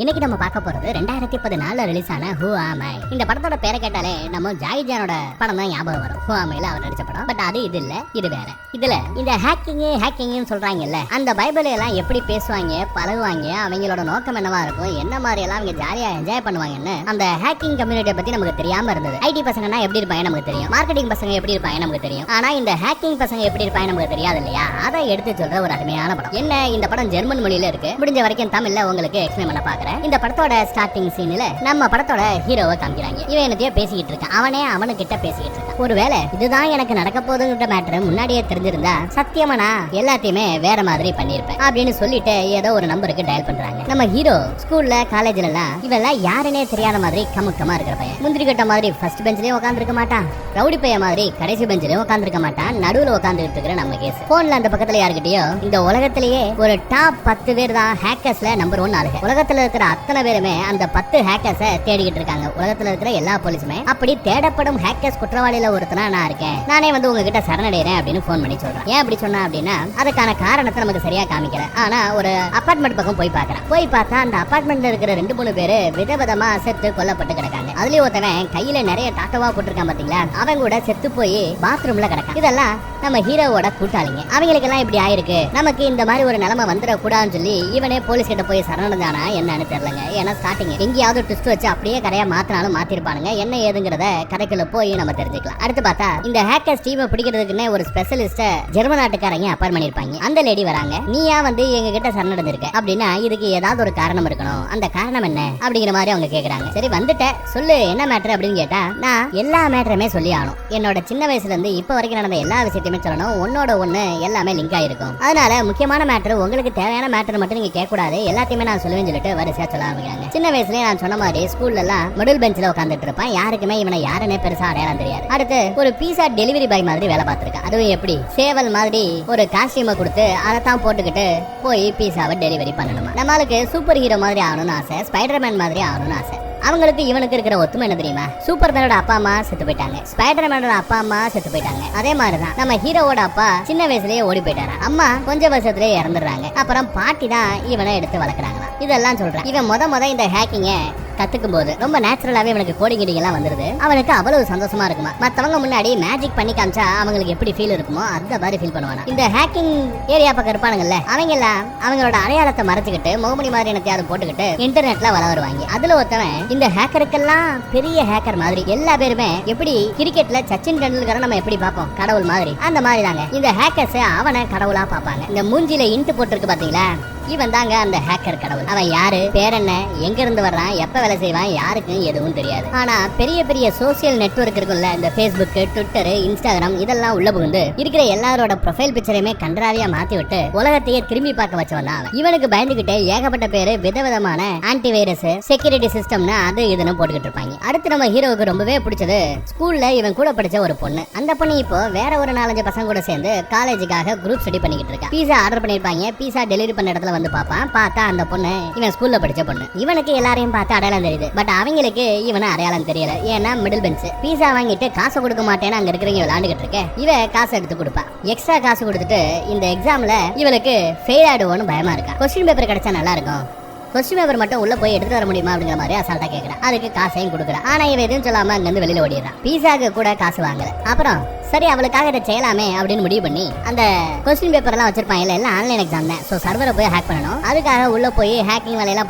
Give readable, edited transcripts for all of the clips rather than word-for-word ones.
இன்னைக்கு நம்ம பார்க்க போறது 2014 ரிலீஸ் ஆன ஹூ ஆம் ஐ. இந்த படத்தோட பேரை கேட்டாலே நம்ம ஜாகி ஜானோட படம் தான் ஞாபகம் வரும். ஹூ ஆம் ஐல அவர் நடிச்ச படம். பட் அது இது இல்ல, இது வேற. இதுல இந்த ஹேக்கிங்னு சொல்றாங்கல்ல, அந்த பைபிள் எல்லாம் எப்படி பேசுவாங்க, பழகுவாங்க, அவங்களோட நோக்கம் என்னவா இருக்கும், என்ன மாதிரி எல்லாம் அவங்க ஜாலியா என்ஜாய் பண்ணுவாங்கன்னு அந்த ஹேக்கிங் கம்யூனிட்டியை பத்தி நமக்கு தெரியாம இருந்தது. ஐடி பசங்கன்னா எப்படி இருப்பாங்க நமக்கு தெரியும், மார்க்கெட்டிங் பசங்க எப்படி இருப்பாங்க நமக்கு தெரியும். ஆனா இந்த ஹேக்கிங் பசங்க எப்படி இருப்பாங்க நமக்கு தெரியாது இல்லையா? அதை எடுத்து சொல்ற ஒரு அருமையான படம். என்ன, இந்த படம் ஜெர்மன் மொழியில இருக்கு. முடிஞ்ச வரைக்கும் தமிழ்ல உங்களுக்கு எக்ஸ்பிளைன் பண்ண பாக்குறேன். இந்த படத்தோட ஸ்டார்டிங் சீன்ல நம்ம படத்தோட ஹீரோவை காமிக்கிறாங்க. இவன் என்னத்தையோ பேசிக்கிட்டு இருக்கான். அவனே அவனுக்கிட்ட பேசிக்கிட்டு இருக்கான். ஒருவேளை இதுதான் எனக்கு நடக்க போகுதுங்கிற மேட்டர் முன்னாடியே தெரிஞ்சிருந்தா சத்தியமா நான் எல்லாத்தையுமே வேற மாதிரி பண்ணிருப்பேன் அப்படின்னு சொல்லிட்டு ஏதோ ஒரு நம்பருக்கு டயல் பண்றாங்க. நம்ம ஹீரோ ஸ்கூல்ல காலேஜ்ல எல்லாம் இவெல்லாம் யாருன்னே தெரியாத மாதிரி கமுக்கமா இருக்கிற பையன். முந்திரி கட்ட மாதிரி ஃபர்ஸ்ட் பெஞ்ச்லயும் உட்கார்ந்து இருக்க மாட்டான், ரவுடி பைய மாதிரி கடைசி பெஞ்ச்லயும் உட்கார்ந்து இருக்க மாட்டான், நடுவுல உட்கார்ந்துட்டு இருக்கிற நம்ம கேஸ். போன்ல அந்த பக்கத்துல யாருக்கிட்டயோ இந்த உலகத்திலேயே ஒரு டாப் 10 பேர் தான் ஹேக்கர்ஸ்ல நம்பர் 1 ஆளுங்க. உலகத்துல இருக்கிற அத்தனை பேருமே அந்த 10 ஹேக்கர்ஸை தேடிக்கிட்டு இருக்காங்க. உலகத்துல இருக்கிற எல்லா போலீஸுமே அப்படி தேடப்படும் ஹேக்கர்ஸ் குற்றவாளியில ஒருத்தனா நான் இருக்கேன், நானே வந்து உங்ககிட்ட சரணடைறேன் அப்படின்னு போன் பண்ணி சொல்றேன். ஏன் அப்படி சொன்னா அப்படின்னா அதுக்கான காரணத்தை நமக்கு சரியா காமிக்கல. ஆனா ஒரு அபார்ட்மெண்ட் பக்கம் போய் பாக்குறேன். போய் பார்த்தா அந்த அபார்ட்மெண்ட்ல இருக்கிற 2-3 பேரு விதவிதமா செத்து கொல்லப்பட்டு கிடக்காங்க. அதுலயும் ஒருத்தவன் கையில நிறைய டாட்டோவா போட்டிருக்கான் பாத்தீங்களா, அவன் கூட செத்து போய் பாத்ரூம்ல கிடக்கான். இதெல்லாம் நம்ம ஹீரோவோட கூட்டாளிங்க. அவங்களுக்கு எல்லாம் இப்படி ஆயிருக்கு, நமக்கு இந்த மாதிரி ஒரு நிலைமை வந்துட கூடாதுன்னு சொல்லி இவனே போலீஸ் கிட்ட போய் சரணடைஞ்சானா என்னன்னு தெரியலங்க. ஏன்னா ஸ்டார்டிங் எங்கேயாவது ட்விஸ்ட் வச்சு அப்படியே கதையா மாத்தினாலும் மாத்திருப்பானுங்க. என்ன ஏதுங்கிறத கதைக்குள்ள போய் நம்ம தெரிஞ்சுக்கலாம். அடுத்து பார்த்தா இந்த ஹேக்கர்ஸ் டீமை பிடிக்கிறதுக்குன்னே ஒரு ஸ்பெஷலிஸ்ட ஜெர்மன் நாட்டுக்காரங்க அப்பாயின் பண்ணிருப்பாங்க. அந்த லேடி வராங்க. நீயா வந்து எங்க கிட்ட சரணடைஞ்சிருக்க அப்படின்னா இதுக்கு ஏதாவது ஒரு காரணம் இருக்கணும், அந்த காரணம் என்ன அப்படிங்கிற மாதிரி அவங்க கேக்குறாங்க. சரி வந்துட்ட சொல்லு என்ன மேட்டர் அப்படின்னு கேட்டா நான் எல்லா மேட்டருமே சொல்லி ஆகணும். என்னோட சின்ன வயசுல இருந்து இப்ப வரைக்கும் நடந்த எல்லா விஷயத்தையுமே சொல்லணும். ஒன்னோட ஒண்ணு எல்லாமே லிங்க் ஆயிருக்கும். அதனால முக்கியமான மேட்டர், உங்களுக்கு தேவையான மேட்டர் மட்டும் நீங்க கேட்க கூடாது, எல்லாத்தையுமே நான் சொல்லுவேன்னு சொல்லிட்டு வரிசையா சொல்ல ஆரம்பிக்கிறாங்க. சின்ன வயசுலயே நான் சொன்ன மாதிரி ஸ்கூல்ல எல்லாம் மிடில் பெஞ்ச்ல உட்காந்துட்டு இருப்பான். யாருக்குமே இவனை யாருன்னே பெருசா அடையாளம் தெரியாது. அடுத்து ஒரு பீஸா டெலிவரி பாய் மாதிரி வேலை பார்த்திருக்கேன். அதுவும் எப்படி சேவல் மாதிரி ஒரு காஸ்டியூமை கொடுத்து அதைத்தான் போட்டுக்கிட்டு போய் பீஸாவை டெலிவரி பண்ணணுமா. நம்மளுக்கு சூப்பர் ஹீரோ மாதிரி ஆகணும்னு ஆசை, ஸ்பைடர்மேன் மாதிரி ஆகணும்னு ஆசை. அவங்களுக்கு இவனுக்கு இருக்கிற ஒத்துமை என்ன தெரியுமா, சூப்பர்மேனோட அப்பா அம்மா செத்து போயிட்டாங்க, ஸ்பைடர்மேனோட அப்பா அம்மா செத்து போயிட்டாங்க. அதே மாதிரிதான் நம்ம ஹீரோவோட அப்பா சின்ன வயசுலயே ஓடி போயிட்டாரு, அம்மா கொஞ்சம் வருஷத்துலயே இறந்துடுறாங்க. அப்புறம் பாட்டி தான் இவனை எடுத்து வளர்க்குறாங்களாம். இதெல்லாம் சொல்றேன். இவன் முத இந்த ஹேக்கிங்க கத்துக்கும் போது ரொம்ப நேச்சுரலாவே இவனுக்கு கோடிங் எல்லாம் வந்துருது. அவனுக்கு அவ்வளவு சந்தோஷமா இருக்குமா. மத்தவங்க முன்னாடி மேஜிக் பண்ணி காமிச்சா அவங்களுக்கு எப்படி ஃபீல் இருக்குமோ அந்த மாதிரி ஃபீல் பண்ணுவானா. இந்த ஹேக்கிங் ஏரியா பக்கம் இருப்பானுங்கல்ல, அவங்க எல்லாம் அவங்களோட அடையாளத்தை மறைச்சுக்கிட்டு முகமணி மாதிரி எனக்கு போட்டுக்கிட்டு இன்டர்நெட்ல வள வருவாங்க. அதுல ஒருத்தவன் இந்த ஹேக்கருக்கெல்லாம் பெரிய ஹேக்கர் மாதிரி. எல்லா பேருமே எப்படி கிரிக்கெட்ல சச்சின் டெண்டுல்கரை நம்ம எப்படி பார்ப்போம் கடவுள் மாதிரி, அந்த மாதிரி தாங்க இந்த ஹேக்கர்ஸ் அவனை கடவுளா பார்ப்பாங்க. இந்த மூஞ்சில இன்ட்டு போட்டிருக்கு பாத்தீங்களா, இவன் தாங்க அந்த ஹேக்கர் கடவுள். அவன் யாரு, பேர் என்ன, எங்க இருந்து வர்றான், எப்ப வேலை செய்வான், யாருக்கும் எதுவும் தெரியாது. ஆனா பெரிய பெரிய சோசியல் நெட்வொர்க் இருக்குல்ல, இந்த Facebook, ட்விட்டர், இன்ஸ்டாகிராம் இதெல்லாம் உள்ள புகுந்து இருக்கிற எல்லாரோட ப்ரொஃபைல் பிக்சரையுமே கண்டராவியா மாத்தி விட்டு உலகத்தையே திரும்பி பார்க்க வச்சவன் தான். இவனுக்கு பயந்துகிட்டே ஏகப்பட்ட பேரு விதவிதமான ஆன்டி வைரஸ், செக்யூரிட்டி சிஸ்டம்னு அது இதுன்னு போட்டுக்கிட்டு இருப்பாங்க. அடுத்து நம்ம ஹீரோவுக்கு ரொம்பவே பிடிச்சது ஸ்கூல்ல இவன் கூட படிச்ச ஒரு பொண்ணு. அந்த பொண்ணு இப்போ வேற ஒரு 4-5 பசங்க கூட சேர்ந்து காலேஜுக்காக குரூப் ஸ்டடி பண்ணிக்கிட்டு இருக்கா. பீஸா ஆர்டர் பண்ணிருப்பாங்க. பீஸா டெலிவரி பண்ண இடத்துல வந்து பாப்பான். பார்த்தா அந்த பொண்ணு இவன் ஸ்கூல்ல படிச்ச பொண்ணு. இவனுக்கு எல்லாரையும் பார்த்து அடையாளம் தெரியுது. பட் அவங்களுக்கு இவனை அடையாளம் தெரியல. ஏன்னா மிடில் பெஞ்ச். பீஸா வாங்கிட்டு காசு கொடுக்க மாட்டேன்னு அங்க இருக்கிறவங்க விளையாண்டுகிட்டு இருக்க, இவ காசு எடுத்து கொடுப்பா. எக்ஸ்ட்ரா காசு கொடுத்துட்டு இந்த எக்ஸாம்ல இவளுக்கு ஃபெயில் ஆயிடுவோன்னு பயமா இருக்கா. கொஸ்டின் பேப்பர் கிடைச்சா நல்லா இருக்கும், கொஸ்டின் பேப்பர் மட்டும் உள்ள போய் எடுத்து வர முடியுமா அப்படிங்கிற மாதிரி அசால்ட்டா கேட்கறான். அதுக்கு காசையும் கொடுக்குறான். ஆனா இவன் எதுவும் சொல்லாம அங்க இருந்து வெளியில ஓடிடுறான். பீஸாக்கு கூட காசு வாங்கல. அப்புறம் சரி அவளுக்காக இதை செய்யலாமே அப்படின்னு முடிவு பண்ணி அந்த கொஸ்டின் பேப்பர் எல்லாம் வச்சிருப்பாங்க எல்லாம் ஆன்லைன் எக்ஸாம் தான். ஸோ சர்வரை போய் ஹேக் பண்ணணும். அதுக்காக உள்ள போய் ஹேக்கிங் வேலையெல்லாம்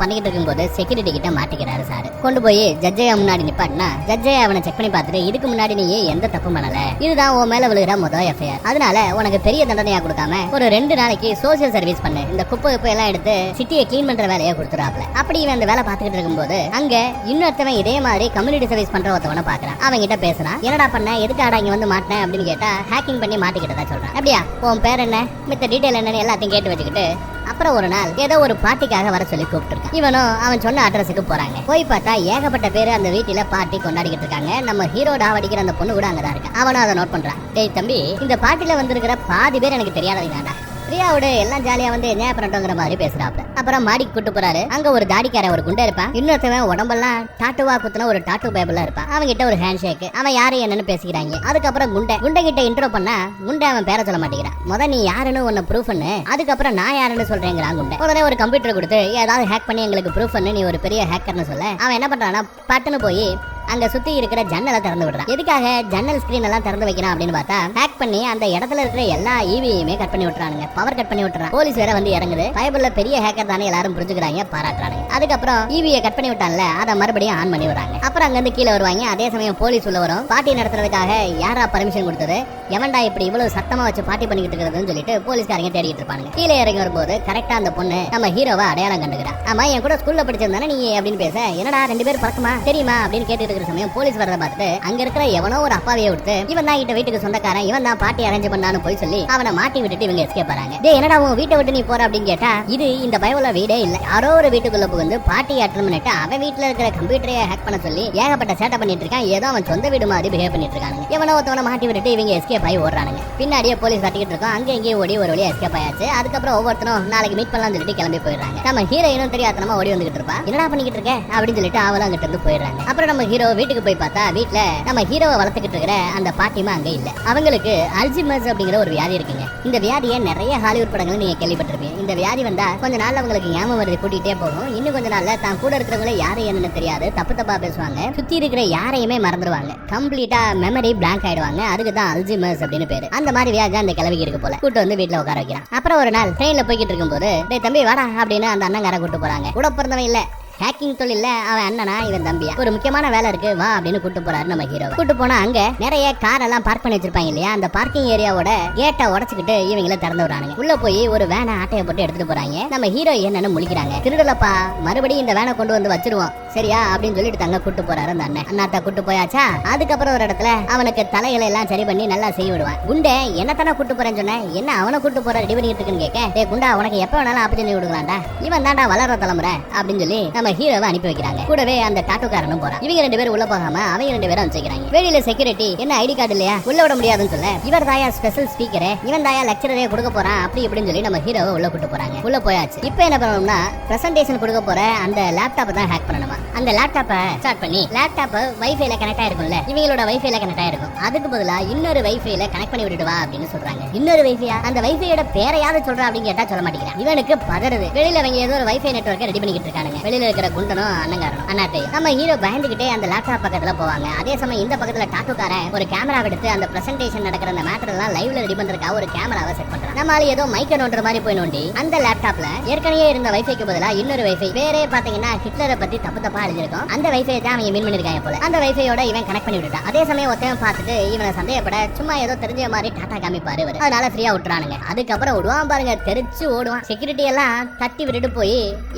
பண்ணிக்கிட்டு இருக்கும்போது செக்யூரிட்டி கிட்ட மாட்டிக்கிறாரு சார். கொண்டு போய் ஜட்ஜையா முன்னாடி நிப்பாட்டினா ஜட்ஜையா அவனை செக் பண்ணி பார்த்துட்டு இதுக்கு முன்னாடி நீ எந்த தப்பு பண்ணல, இதுதான் உன் மேல விழுகிற முதல் எஃப்ஐஆர், அதனால உனக்கு பெரிய தண்டனையா கொடுக்காம ஒரு 2 நாளைக்கு சோசியல் சர்வீஸ் பண்ணு, இந்த குப்பை எல்லாம் எடுத்து சிட்டியை கிளீன் பண்ற வேலையை கொடுத்துறாப்ல. அப்படி இவன் அந்த வேலை பார்த்துக்கிட்டு இருக்கும்போது அங்க இன்னொருத்தவன் இதே மாதிரி கம்யூனிட்டி சர்வீஸ் பண்ற ஒருத்தவனை பாக்குறான். அவங்க கிட்ட பேசுறான். என்னடா பண்ண, எதுக்காடா இங்க வந்து மாட்டினேன் அப்படின்னு கேட்டா ஹேக்கிங் பண்ணி மாட்டிக்கிட்டதா சொல்றான். அப்படியா, உன் பேர் என்ன, மித்த டீடைல் என்னன்னு எல்லாத்தையும் கேட்டு வச்சுக்கிட்டு அப்புறம் ஒரு நாள் ஏதோ ஒரு பார்ட்டிக்காக வர சொல்லி கூப்பிட்டுருக்கான். இவனும் அவன் சொன்ன அட்ரஸுக்கு போறாங்க. போய் பார்த்தா ஏகப்பட்ட பேர் அந்த வீட்டுல பார்ட்டி கொண்டாடிக்கிட்டு இருக்காங்க. நம்ம ஹீரோ டாவடிக்கிற அந்த பொண்ணு கூட அங்கதான் இருக்கு. அவனும் அதை நோட் பண்றான். டேய் தம்பி, இந்த பார்ட்டில வந்திருக்கிற பாதி பேர் எனக்கு தெரியாதவங்கடா, பிரியாவோட எல்லாம் ஜாலியா வந்து என்ஜாய் பண்ணட்டோங்கிற மாதிரி பேசுறாப்ல. அப்புறம் மாடிக்கு கூட்டு போறாரு. அங்க ஒரு தாடிக்கார ஒரு குண்டை இருப்பான், இன்னொருத்தவன் உடம்பெல்லாம் டாட்டுவா குத்துன ஒரு டாட்டு பைபிளா இருப்பான். அவன் கிட்ட ஒரு ஹேண்ட் ஷேக். அவன் யாரு என்னன்னு பேசிக்கிறாங்க. அதுக்கப்புறம் குண்டை கிட்ட இன்ட்ரோ பண்ணா குண்டை அவன் பேரை சொல்ல மாட்டேங்கிறான். முத நீ யாருன்னு உன்ன ப்ரூஃப் பண்ணு, அதுக்கப்புறம் நான் யாருன்னு சொல்றேங்கிறான் குண்டை. உடனே ஒரு கம்ப்யூட்டர் கொடுத்து ஏதாவது ஹேக் பண்ணி எங்களுக்கு ப்ரூஃப் பண்ணு, நீ ஒரு பெரிய ஹேக்கர்னு சொல்ல அவன் என்ன பண்றான்னா பட்டுன்னு போய் அங்க சுத்தி இருக்கிற ஜன்னலை திறந்து விடுறான். எதுக்காக ஜன்னல் ஸ்கிரீன் எல்லாம் திறந்து வைக்கிறான் அப்படின்னு பார்த்தா ஹேக் பண்ணி அந்த இடத்துல இருக்கிற எல்லா ஈவியுமே கட் பண்ணி விட்டுறானுங்க, பவர் கட் பண்ணி விட்டுறான். போலீஸ் வேற வந்து இறங்குது. பைபிள்ல பெரிய ஹேக்கர் தானே எல்லாரும் புரிஞ்சுக்கிறாங்க, பாராட்டுறாங்க. அதுக்கப்புறம் ஈவியை கட் பண்ணி விட்டான்ல அதை மறுபடியும் ஆன் பண்ணி விடுறாங்க. அப்புறம் அங்க இருந்து கீழே வருவாங்க. அதே சமயம் போலீஸ் உள்ள வரும். பார்ட்டி நடத்துறதுக்காக யாரா பர்மிஷன் கொடுத்தது, எவன்டா இப்படி இவ்வளவு சத்தமா வச்சு பார்ட்டி பண்ணிக்கிட்டு இருக்கிறதுன்னு சொல்லிட்டு போலீஸ்காரங்க தேடிட்டு இருப்பாங்க. கீழே இறங்கி வரும்போது கரெக்டா அந்த பொண்ணு நம்ம ஹீரோவை அடையாளம் கண்டுக்கிறா. ஆமா என் கூட ஸ்கூல்ல படிச்சிருந்தானே நீ அப்படின்னு பேச, என்னடா 2 பேரும் பறக்குமா தெரியுமா அப்படின்னு கேட்டு இருக்கிற சமயம் போலீஸ் வரத பார்த்துட்டு அங்க இருக்கிற எவனோ ஒரு அப்பாவியை விட்டு இவன் தான் கிட்ட வீட்டுக்கு சொந்தக்காரன், இவன் தான் பார்ட்டி அரேஞ்ச் பண்ணான்னு போய் சொல்லி அவனை மாட்டி விட்டுட்டு இவங்க எஸ்கேப் ஆறாங்க. டேய் என்னடா உன் வீட்டை விட்டு நீ போற அப்படின்னு கேட்டா இது இந்த பைபிள்ல வீடே இல்ல, யாரோ ஒரு வீட்டுக்குள்ள புகுந்து பார்ட்டி அட்டெண்ட் பண்ணிட்டு அவன் வீட்டுல இருக்கிற கம்ப்யூட்டரை ஹேக் பண்ண சொல்லி ஏகப்பட்ட சேட்டை பண்ணிட்டு இருக்கான். ஏதோ அவன் சொந்த வீடு மாதிரி பிஹேவ் பண்ணிட்டு இருக்காங்க. எவனோ ஒருத்தவனை மாட்டி விட்டுட்டு இவங்க எஸ்கேப் ஆகி ஓடுறானுங்க. பின்னாடியே போலீஸ் கட்டிக்கிட்டு இருக்கோம். அங்கே எங்கேயும் ஓடி ஒரு வழியா எஸ்கேப் ஆயாச்சு. அதுக்கப்புறம் ஒவ்வொருத்தரும் நாளைக்கு மீட் பண்ணலாம்னு சொல்லிட்டு கிளம்பி போயிடுறாங்க. நம்ம ஹீரோயினும் தெரியாதனமா ஓடி வந்துகிட்டு இருப்பா. என்னடா பண்ணிக்கிட்டு இருக்க அப்படின்னு சொல்லிட்டு அவளும் அங்கிட்ட இருந்து போயிடுறாங்க. அப்புறம் நம்ம ஹீரோ வீட்டுக்கு போய் பார்த்தா வீட்டுல நம்ம ஹீரோவை வளர்த்துக்கிட்டு இருக்கிற அந்த பாட்டிமா அங்க இல்ல. அவங்களுக்கு அல்ஜிமர்ஸ் அப்படிங்கிற ஒரு வியாதி இருக்குங்க. இந்த வியாதியை நிறைய ஹாலிவுட் படங்கள் நீங்க கேள்விப்பட்டிருப்பீங்க. இந்த வியாதி வந்தா கொஞ்ச நாள்ல அவங்களுக்கு ஞாபகம் வருது கூட்டிகிட்டே போகும். இன்னும் கொஞ்ச நாள்ல தான் கூட இருக்கிறவங்களே யாரு என்னன்னு தெரியாது, தப்பு தப்பா பேசுவாங்க, சுத்தி இருக்கிற யாரையுமே மறந்துடுவாங்க, கம்ப்ளீட்டா மெமரி பிளாங்க் ஆயிடுவாங்க. அதுக்கு தான் அல்ஜிமர்ஸ் அப்படின்னு பேரு. அந்த மாதிரி வியாதி அந்த கிளவிக்கு இருக்கு போல. கூட்டு வந்து வீட்டுல உட்கார வைக்கிறான். அப்புறம் ஒரு நாள் ட்ரெயின்ல போய்கிட்டு இருக்கும்போது டேய் தம்பி வாடா அப்படின்னு அந்த அண்ணங்கார கூட்டு போறாங்க. கூட பிறந்தவன் இல்ல, ஹேக்கிங் தொழில அவன் அண்ணனா இவன் தம்பியா. ஒரு முக்கியமான வேலை இருக்கு வா அப்படின்னு கூட்டு போறாரு நம்ம ஹீரோ. கூட்டு போனா அங்க நிறைய கார் எல்லாம் பார்க் பண்ணி வச்சிருப்பாங்க இல்லையா, அந்த பார்க்கிங் ஏரியாவோட கேட்டை உடைச்சுக்கிட்டு இவங்கள திறந்து விடுறாங்க. உள்ள போய் ஒரு வேனை ஆட்டையை போட்டு எடுத்துட்டு போறாங்க. நம்ம ஹீரோ என்னன்னு முழிக்கிறாங்க. திருடலப்பா மறுபடியும் இந்த வேனை கொண்டு வந்து வச்சிருவோம் சரியா அப்படின்னு சொல்லிட்டு தங்க கூட்டு போறாரு அந்த அண்ணன். அண்ணாத்த கூட்டு போயாச்சா. அதுக்கப்புறம் ஒரு இடத்துல அவனுக்கு தலைகளை எல்லாம் சரி பண்ணி நல்லா செய்ய விடுவான். குண்டே என்னத்தானே கூட்டு போறேன்னு சொன்ன, என்ன அவனை கூட்டு போற ரெடி பண்ணிட்டு இருக்குன்னு கேட்க, டே குண்டா உனக்கு எப்ப வேணாலும் ஆப்பர்ச்சுனிட்டி கொடுக்கலாம்டா, இவன் தாண்டா வளர தலைமுறை அப்படின்னு சொல்லி நம்ம ஹீரோவை அனுப்பி வைக்கிறாங்க. கூடவே அந்த டாட்டோக்காரனும் போறான். இவங்க 2 பேரும் உள்ள போகாம அவங்க 2 பேரும் வச்சுக்கிறாங்க. வெளியில செக்யூரிட்டி என்ன ஐடி கார்டு இல்லையா உள்ள விட முடியாதுன்னு சொல்ல, இவர் தாயா ஸ்பெஷல் ஸ்பீக்கரே, இவன் தாயா லெக்சரரே கொடுக்க போறான் அப்படி இப்படின்னு சொல்லி நம்ம ஹீரோவை உள்ள கூட்டு போறாங்க. உள்ள போயாச்சு. இப்போ என்ன பண்ணணும்னா பிரசன்டேஷன் கொடுக்க போற அந்த லேப்டாப்பை தான் ஹேக் பண்ணணுமா. அந்த லேப்டாப்பை ஸ்டார்ட் பண்ணி லேப்டாப் வைஃபைல கனெக்ட் ஆயிருக்கும்ல, இவங்களோட வைஃபைல கனெக்ட் ஆயிருக்கும். அதுக்கு பதிலா இன்னொரு வைஃபைல கனெக்ட் பண்ணி விட்டுட்டு வா அப்படின்னு சொல்றாங்க. இன்னொரு வைஃபையா, அந்த வைஃபையோட பேரையாவது சொல்றா அப்படின்னு கேட்டா சொல்ல மாட்டேங்கிறான். இவனுக்கு பதறுது. வெளியில அவங்க ஏதோ ஒரு வைஃபை நெட்வொர்க்கை ரெடி பண்ணிக்கிட்டு இருக்காங்க. வெளியில இருக்கிற குண்டனும் அண்ணங்காரனும் அண்ணாத்தை. நம்ம ஹீரோ பயந்துகிட்டே அந்த லேப்டாப் பக்கத்துல போவாங்க. அதே சமயம் இந்த பக்கத்துல டாட்டோக்காரன் ஒரு கேமரா எடுத்து அந்த பிரசன்டேஷன் நடக்கிற அந்த மேட்டர் எல்லாம் லைவ்ல ரெடி பண்றதுக்காக ஒரு கேமராவை செட் பண்றான். நம்மால ஏதோ மைக்க நோண்டுற மாதிரி போய் நோண்டி அந்த லேப்டாப்ல ஏற்கனவே இருந்த வைஃபைக்கு பதிலா இன்னொரு வைஃபை வேறே பாத்தீங்கன்னா ஹிட்லரை பத்தி தப்பு தப்பா எழுதிருக்கும். அந்த வைஃபை தான் அவங்க மீன் பண்ணிருக்காங்க போல. அந்த வைஃபையோட இவன் கனெக்ட் பண்ணி விட்டுட்டான். அதே சமயம் ஒருத்தன் பார்த்துட்டு இவனை சந்தேகப்பட சும்மா ஏதோ தெரிஞ்ச மாதிரி டாட்டா காமிப்பாரு. அதனால ஃப்ரீயா விட்டுறானுங்க. அதுக்கப்புறம் விடுவான் பாருங்க, தெரிச்சு ஓடுவான். செக்யூரிட்டி எல்லாம் தட்டி விட்டுட்டு போய்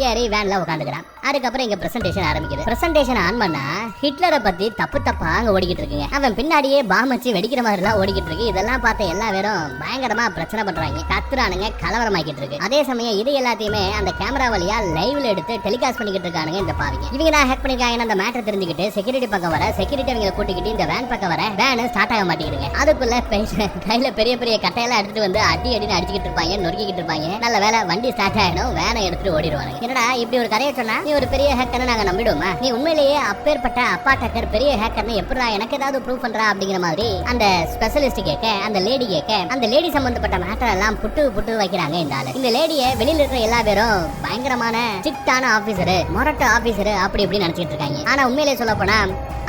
ஏறி வேன்ல உட்காந்துக்கிறான். அதுக்கப்புறம் இங்க பிரசன்டேஷன் ஆரம்பிக்குது. பிரசன்டேஷன் ஆன் பண்ணா ஹிட்லரை பத்தி தப்பு தப்பா அங்க ஓடிக்கிட்டு இருக்குங்க. அவன் பின்னாடியே பாம் வச்சு வெடிக்கிற மாதிரி எல்லாம் ஓடிக்கிட்டு இருக்கு. இதெல்லாம் பார்த்த எல்லா பேரும் பயங்கரமா பிரச்சனை பண்றாங்க, கத்துறானுங்க, கலவரமாக்கிட்டு இருக்கு. அதே சமயம் இது எல்லாத்தையுமே அந்த கேமரா வழியா லைவ்ல எடுத்து டெலிகாஸ்ட் பண்ணிக்கிட்டு இருக்கானுங்க இந்த பாவிங்க. இவங்க தான் ஹேக் பண்ணிருக்காங்கன்னு அந்த மேட்டர் தெரிஞ்சுக்கிட்டு செக்யூரிட்டி பக்கம் வர, செக்யூரிட்டி அவங்க கூட்டிக்கிட்டு இந்த வேன் பக்கம் வர, வேன் ஸ்டார்ட் ஆக மாட்டேங்குதுங்க. அதுக்குள்ள கையில பெரிய பெரிய கட்டையெல்லாம் எடுத்துட்டு வந்து அடி அடின்னு அடிச்சுக்கிட்டு இருப்பாங்க, நொறுக்கிட்டு இருப்பாங்க. நல்ல வேலை வண்டி ஸ்டார்ட் ஆயிடும், வேனை எடுத்துட்டு ஓடிடுவாங்க. என்னடா இப்படி ஒரு கதையை சொன்னா நீ ஒரு பெரிய ஹேக்கர்னு நாங்க நம்பிடுவோமா, நீ உண்மையிலேயே அப்பேற்பட்ட அப்பா டக்கர் பெரிய ஹேக்கர்னு எப்படா எனக்கு ஏதாவது ப்ரூவ் பண்றா அப்படிங்கிற மாதிரி அந்த ஸ்பெஷலிஸ்ட் கேட்க, அந்த லேடி கேட்க, அந்த லேடி சம்பந்தப்பட்ட மேட்டர் எல்லாம் புட்டு புட்டு வைக்கிறாங்க இந்த ஆளு. இந்த லேடியை வெளியில இருக்கிற எல்லா பேரும் பயங்கரமான ஸ்ட்ரிக்டான ஆபீசர், மொரட்டு ஆபீசர் அப்படி இப்படி நினைச்சிட்டு இருக்காங்க. ஆனா உண்மையிலேயே சொல்ல போனா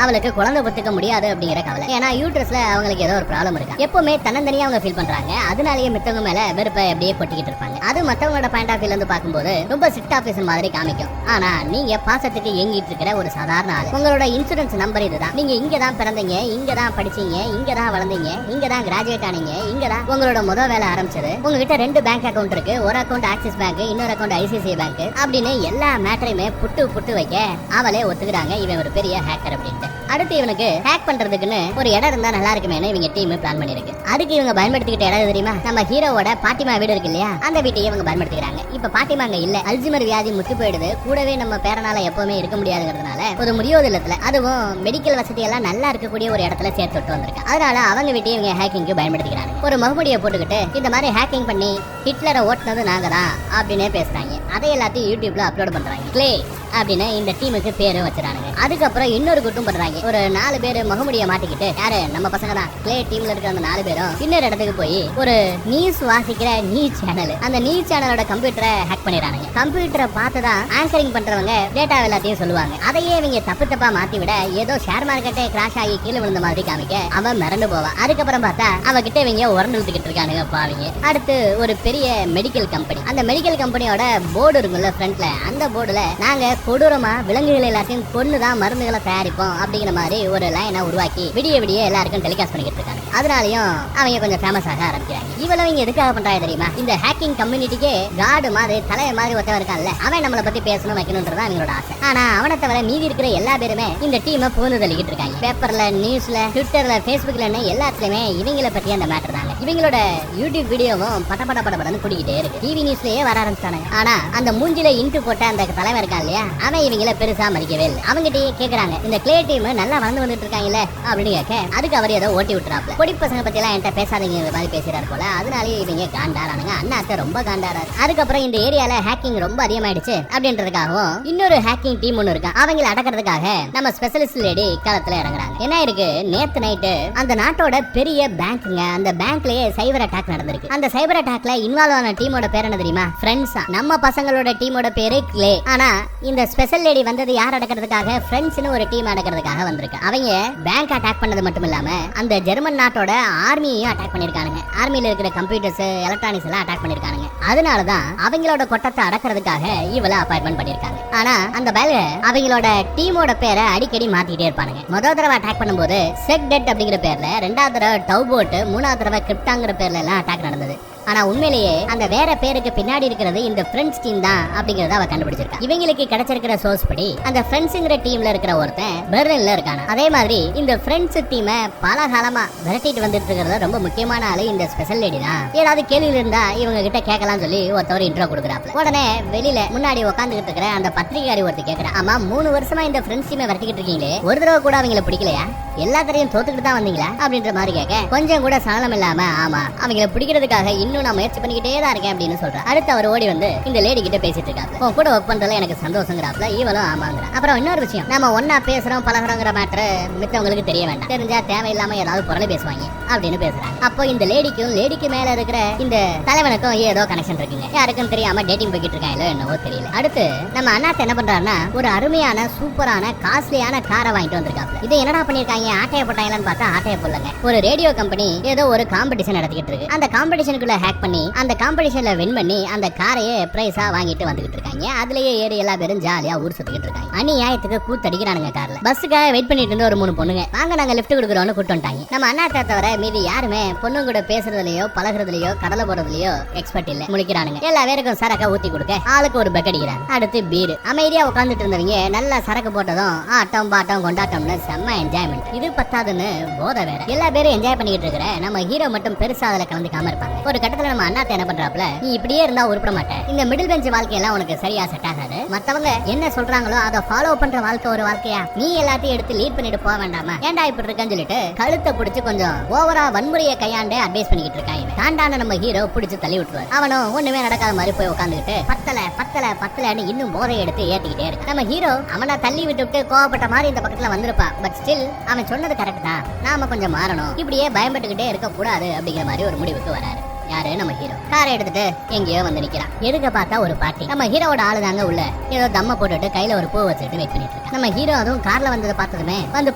அவளுக்கு குழந்தை பெத்துக்க முடியாது அப்படிங்கிற கவலை. ஏன்னா யூட்ரஸ்ல அவங்களுக்கு ஏதோ ஒரு ப்ராப்ளம் இருக்கு. எப்பவுமே தன்னந்தனியா அவங்க ஃபீல் பண்றாங்க. அதனாலேயே மித்தவங்க மேல வெறுப்பை அப்படியே கொட்டிக்கிட்டு இருப்பாங்க. அது மத்தவங்களோட பாயிண்ட் ஆஃப் வியூல இருந்து பார்க்கும்போது ரொம்ப ஸ்ட்ரிக்ட் ஆபீசர் மாதிரி காமிக்கும். ஆனா நீங்க பாசத்துக்கு ஏங்கிட்டு இருக்கிற ஒரு சாதாரண ஆளு. உங்களோட இன்சூரன்ஸ் நம்பர் இதுதான். நீங்க இங்க தான் பிறந்தீங்க, இங்க தான் படிச்சீங்க, இங்க தான் வளர்ந்தீங்க, இங்க தான் கிராஜுவேட் ஆனீங்க, இங்க தான் உங்களோட முதல் வேலை ஆரம்பிச்சது. உங்ககிட்ட 2 பேங்க் அக்கவுண்ட் இருக்கு. ஒரு அக்கவுண்ட் ஆக்சிஸ் பேங்க், இன்னொரு அக்கவுண்ட் ஐசிஐசிஐ பேங்க் அப்படின்னு எல்லா மேட்டரையுமே புட்டு புட்டு வைக்க அவளே ஒத்துக்கிறாங்க இவன் ஒரு பெரிய ஹேக்கர் அப்படின்ட்டு. அடுத்து இவனுக்கு ஹேக் பண்றதுக்குன்னு ஒரு இடம் இருந்தா நல்லா இருக்குமேனு இவங்க டீம் பிளான் பண்ணிருக்கு. அதுக்கு இவங்க பயன்படுத்திக்கிட்ட இடம் தெரியுமா? நம்ம ஹீரோவோட பாட்டிமா வீடு இருக்கு இல்லையா, அந்த வீட்டையே இவங்க பயன்படுத்திக்கிறாங்க. இப்ப பாட்டிமா அங்க இல்ல, அல்ஜிமர் வியாதி முத்தி போயிடுது. கூடவே நம்ம பேரனால எப்பவுமே இருக்க முடியாதுங்கிறதுனால ஒரு முதியோர் இல்லத்துல, அதுவும் மெடிக்கல் வசதி எல்லாம் நல்லா இருக்கக்கூடிய ஒரு இடத்துல சேர்த்து விட்டு வந்திருக்காங்க. அதனால அவங்க வீட்டையே இவங்க ஹேக்கிங்க்கு பயன்படுத்திக்கிறாங்க. ஒரு முகமுடியை போட்டுக்கிட்டு இந்த மாதிரி ஹேக்கிங் பண்ணி ஹிட்லரை ஓட்டுனது நாங்க தான் அப்படின்னே பேசுறாங்க. அதை எல்லாத்தையும் யூடியூப்ல அப்லோட் பண்றாங்க. கிளே அப்படின்னு இந்த டீமுக்கு பேரு வச்சிருக்காங்க. அதுக்கப்புறம் இன்னொரு குட்டும் பண்றாங்க. ஒரு 4 பேர் முகமுடியை மாட்டிக்கிட்டு, யாரு நம்ம பசங்க தான், கிளே டீம்ல இருக்கிற அந்த 4 பேரும் இன்னொரு இடத்துக்கு போய் ஒரு நியூஸ் வாசிக்கிற நியூஸ் சேனல், அந்த நியூஸ் சேனலோட கம்ப்யூட்டரை ஹேக் பண்ணிடுறாங்க. கம்ப்யூட்டரை பார்த்துதான் ஆங்கரிங் பண்றவங்க டேட்டா எல்லாத்தையும் சொல்லுவாங்க. அதையே இவங்க தப்பா மாத்தி விட ஏதோ ஷேர் மார்க்கெட்டே கிராஷ் ஆகி கீழே விழுந்த மாதிரி காமிக்க அவன் மிரண்டு போவான். அதுக்கப்புறம் பார்த்தா அவகிட்ட இவங்க உரண்டுக்கிட்டு இருக்கானுங்க பாவீங்க. அடுத்து ஒரு பெரிய மெடிக்கல் கம்பெனி, அந்த மெடிக்கல் கம்பெனியோட போர்டு இருக்குல்ல ஃப்ரண்ட்ல, அந்த போர்டுல நாங்க கொடூரமா விலங்குகள் எல்லாத்தையும் கொன்னுதான் மருந்துகளை தயாரிப்போம் அப்படிங்கிற மாதிரி ஒரு லைனை உருவாக்கி விடிய எல்லாருக்கும் டெலிகாஸ்ட் பண்ணிக்கிட்டு இருக்காங்க. அதனாலயும் அவங்க கொஞ்சம் ஃபேமஸ் ஆக ஆரம்பிக்கிறாங்க. இவ்வளவு இங்க எதுக்காக பண்றாங்க தெரியுமா? இந்த ஹேக்கிங் கம்யூனிட்டிக்கே காடு மாதிரி தலைய மாதிரி ஒருத்தவன் இருக்கான்ல, அவன் நம்மளை பத்தி பேசணும் வைக்கணும்ன்றதான் அவங்களோட ஆசை. ஆனா அவனை தவிர மீதி இருக்கிற எல்லா பேருமே இந்த டீமை புகுந்து தள்ளிக்கிட்டு இருக்காங்க. பேப்பர்ல, நியூஸ்ல, ட்விட்டர்ல, ஃபேஸ்புக்ல எல்லாத்துலயுமே இவங்கள பத்தி அந்த மேட்டர் தாங்க. இவங்களோட யூடியூப் வீடியோவும் படப்படன்னு குடிக்கிட்டே இருக்கு. டிவி நியூஸ்லயே வர ஆரம்பிச்சாங்க. ஆனா அந்த மூஞ்சில இன்ட்டு போட்ட அந்த தலைவர் இருக்கான் இல்லையா, அவன் இவங்கள பெருசா மதிக்கவே இல்லை. அவங்ககிட்டயே கேக்குறாங்க, இந்த கிளே டீம் நல்லா வளர்ந்து வந்துட்டு இருக்காங்கல்ல அப்படின்னு கேட்க, அதுக்கு அவர் ஏதோ ஓட்டி விட்டுறாப்ல. பொடி பசங்க பத்தி எல்லாம் என்கிட்ட பேசாதீங்க மாதிரி பேசுறாரு போல. அதனாலேயே இவங்க காண்டாரானுங்க. அண்ணாத்த ரொம்ப காண்டாராரு. அதுக்கப்புறம் இந்த ஏரியால ஹேக்கிங் ரொம்ப அதிகமாயிடுச்சு அப்படின்றதுக்காகவும் இன்னொரு ஹேக்கிங் டீம் ஒன்னு இருக்கா, அவங்களை அடக்கிறதுக்காக நம்ம ஸ்பெஷலிஸ்ட் லேடி களத்துல இறங்குறாங்க. என்ன இருக்கு, நேத்து நைட்டு அந்த நாட்டோட பெரிய பேங்க்குங்க, அந்த பேங்க்லயே சைபர் அட்டாக் நடந்திருக்கு. அந்த சைபர் அட்டாக்ல இன்வால்வ் ஆன டீமோட பேர் என்ன தெரியுமா? ஃப்ரெண்ட்ஸா. நம்ம பசங்களோட டீமோட பேரு கிளே. ஆனா இந்த ஸ்பெஷல் லேடி வந்தது யார் அடக்கிறதுக்காக? ஃப்ரெண்ட்ஸ்னு ஒரு டீம் அடக்கிறதுக்காக வந்திருக்கு. அவங்க பேங்க் அட்டாக் பண்ணது மட்டும் இல்லாம அந்த ஜெர்மன் நாட்டோட ஆர்மியையும் அட்டாக் பண்ணிருக்கானுங்க. ஆர்மியில இருக்கிற கம்ப்யூட்டர்ஸ், எலக்ட்ரானிக்ஸ் எல்லாம் அட்டாக் பண்ணிருக்கானுங்க. அதனாலதான் அவங்களோட கொட்டத்தை அடக்கிறதுக்காக இவள அப்பாயின்மெண்ட் பண்ணிருக்காங்க. ஆனா அந்த பயல அவங்களோட டீமோட பேரை அடிக்கடி மாத்திட்டே இருப்பானுங்க. முதல் தடவை அட்டாக் பண்ணும்போது செக்டெட் அப்படிங்கிற பேர்ல, 2வது தடவை டவுபோட், 3வது தடவை கிரிப்டாங்கிற பேர்ல எல்லாம் அட்டாக் நடந்தது. ஆனா உண்மையிலேயே அந்த வேற பேருக்கு பின்னாடி இருக்கிறது இந்த ஃப்ரெண்ட்ஸ் டீம் தான் அப்படிங்கறத அவ கண்டுபிடிச்சிருக்கா. இவங்களுக்கு கிடைச்சிருக்கிற சோர்ஸ் படி அந்த ஃப்ரெண்ட்ஸ்ங்கிற டீம்ல இருக்கிற ஒருத்தன் பெர்லின்ல இருக்கான. அதே மாதிரி இந்த ஃப்ரெண்ட்ஸ் டீமை பல காலமா விரட்டிட்டு வந்துட்டு இருக்கிறது ரொம்ப முக்கியமான ஆளு இந்த ஸ்பெஷல் லேடி தான். ஏதாவது கேள்வி இருந்தா இவங்க கிட்ட கேட்கலாம் சொல்லி ஒருத்தவர் இன்ட்ரோ கொடுக்குறாப்ல. உடனே வெளியில முன்னாடி உட்காந்துக்கிட்டு இருக்கிற அந்த பத்திரிகாரி ஒருத்தர் கேட்கிறா, ஆமா 3 வருஷமா இந்த ஃப்ரெண்ட்ஸ் டீமை விரட்டிக்கிட்டு இருக்கீங்களே, ஒரு தடவை கூட அவங்களை பிடிக்கலையா? எல்லாத்தையும் தோத்துக்கிட்டு தான் வந்தீங்களா அப்படின்ற மாதிரி கேட்க, கொஞ்சம் கூட சலனம் இல்லாம, ஆமா அவங்களை பிடிக்கிறதுக்காக இன்னும் நான் முயற்சி பண்ணிக்கிட்டே தான் இருக்கேன் அப்படின்னு சொல்றேன். அடுத்து அவர் ஓடி வந்து இந்த லேடி கிட்ட பேசிட்டு இருக்காப்ல. உன் கூட ஒர்க் பண்றதுல எனக்கு சந்தோஷங்கிறாப்ல. இவளும் ஆமாங்கிற. அப்புறம் இன்னொரு விஷயம், நம்ம ஒன்னா பேசுறோம் பழகிறோங்கிற மேட்டர் மித்தவங்களுக்கு தெரிய வேண்டாம். தெரிஞ்சா தேவையில்லாம ஏதாவது பொருளை பேசுவாங்க அப்படின்னு பேசுறாங்க. அப்போ இந்த லேடிக்கு மேல இருக்கிற இந்த தலைவனுக்கும் ஏதோ கனெக்ஷன் இருக்குங்க. யாருக்கும் தெரியாம டேட்டிங் போய்கிட்டு இருக்காங்களோ என்னவோ தெரியல. அடுத்து நம்ம அண்ணாத்த என்ன பண்றாருன்னா, ஒரு அருமையான சூப்பரான காஸ்ட்லியான காரை வாங்கிட்டு வந்திருக்காப்ல. இதை என்னடா பண்ணிருக்காங்க, ஆட்டைய போட்டாங்களான்னு பார்த்தா ஆட்டைய போடலங்க. ஒரு ரேடியோ கம்பெனி ஏதோ ஒரு காம்படிஷன் நடத்திக்கிட்டு இருக்கு. அந்த காம்படிஷனுக்குள்ள ஹேக் பண்ணி அந்த காம்படிஷன்ல வின் பண்ணி அந்த காரையே பிரைஸா வாங்கிட்டு வந்துகிட்டு இருக்காங்க. அதுலயே ஏறி எல்லா பேரும் ஜாலியா ஊர் சுத்திக்கிட்டு இருக்காங்க. அநியாயத்துக்கு கூத்தடிக்கிறானுங்க கார்ல. பஸ்ஸுக்காக வெயிட் பண்ணிட்டு இருந்த ஒரு 3 பொண்ணுங்க, வாங்க நாங்க லிஃப்ட் கொடுக்குறோம்னு கூட்டு வந்துட்டாங்க. நம்ம அண்ணாத்த தவிர மீதி யாருமே பொண்ணுங்க கூட பேசுறதுலயோ பழகுறதுலயோ கடலை போறதுலயோ எக்ஸ்பர்ட் இல்ல. முடிக்கிறானுங்க. எல்லா பேருக்கும் சரக்கா ஊத்தி கொடுக்க ஆளுக்கு ஒரு பெக் அடிக்கிறாங்க. அடுத்து பீர். அமைதியா உட்காந்துட்டு இருந்தவங்க நல்லா சரக்கு போட்டதும் ஆட்டம் பாட்டம் கொண்டாட்டம்னு செம்ம என்ஜாய்மெண்ட். இது பத்தாதுன்னு போதை வேற. எல்லா பேரும் என்ஜாய் பண்ணிக்கிட்டு இருக்கிற நம்ம ஹீரோ மட்டும் பெருசா அதுல கலந்துக்காம இருப்பாங்க. ஒரு கட்டத்துல நம்ம அண்ணாத்த என்ன பண்றாப்ல, நீ இப்படியே இருந்தா உருப்பட மாட்டேன், இந்த மிடில் பெஞ்ச் வாழ்க்கையெல்லாம் உனக்கு சரியா செட் ஆகாது, மத்தவங்க என்ன சொல்றாங்களோ அதை ஃபாலோ பண்ற வாழ்க்கை ஒரு வாழ்க்கையா, நீ எல்லாத்தையும் எடுத்து லீட் பண்ணிட்டு போக வேண்டாமா, ஏன்டா இப்படி இருக்கன்னு சொல்லிட்டு கழுத்தை பிடிச்சு கொஞ்சம் ஓவரா வன்முறையை கையாண்டு அட்வைஸ் பண்ணிக்கிட்டு இருக்காங்க. தாண்டான நம்ம ஹீரோ பிடிச்சு தள்ளி விட்டுருவாரு. அவனும் ஒண்ணுமே நடக்காத மாதிரி போய் உட்காந்துக்கிட்டு பத்தல இன்னும் போதை எடுத்து ஏத்திக்கிட்டே இருக்கு. நம்ம ஹீரோ அவனை தள்ளி விட்டு கோவப்பட்ட மாதிரி இந்த பக்கத்துல வந்திருப்பா. பட் ஸ்டில் அவன் சொன்னது கரெக்ட் தான், நாம கொஞ்சம் மாறணும், இப்படியே பயப்பட்டுக்கிட்டே இருக்க கூடாது அப்படிங்கிற மாதிரி ஒரு முடிவுக்கு வராரு. யாரு, நம்ம ஹீரோ. காரை எடுத்துட்டு எங்கேயோ வந்து நிக்கிறான். எதுக்க பார்த்தா ஒரு பாட்டி. நம்ம ஹீரோவோட ஆளு தாங்க உள்ள ஏதோ தம்ம போட்டுட்டு கையில ஒரு பூ வச்சுட்டு வெயிட் பண்ணிட்டு இருக்கான். நம்ம ஹீரோ அதுவும் கார்ல வந்ததை பார்த்ததுமே வந்து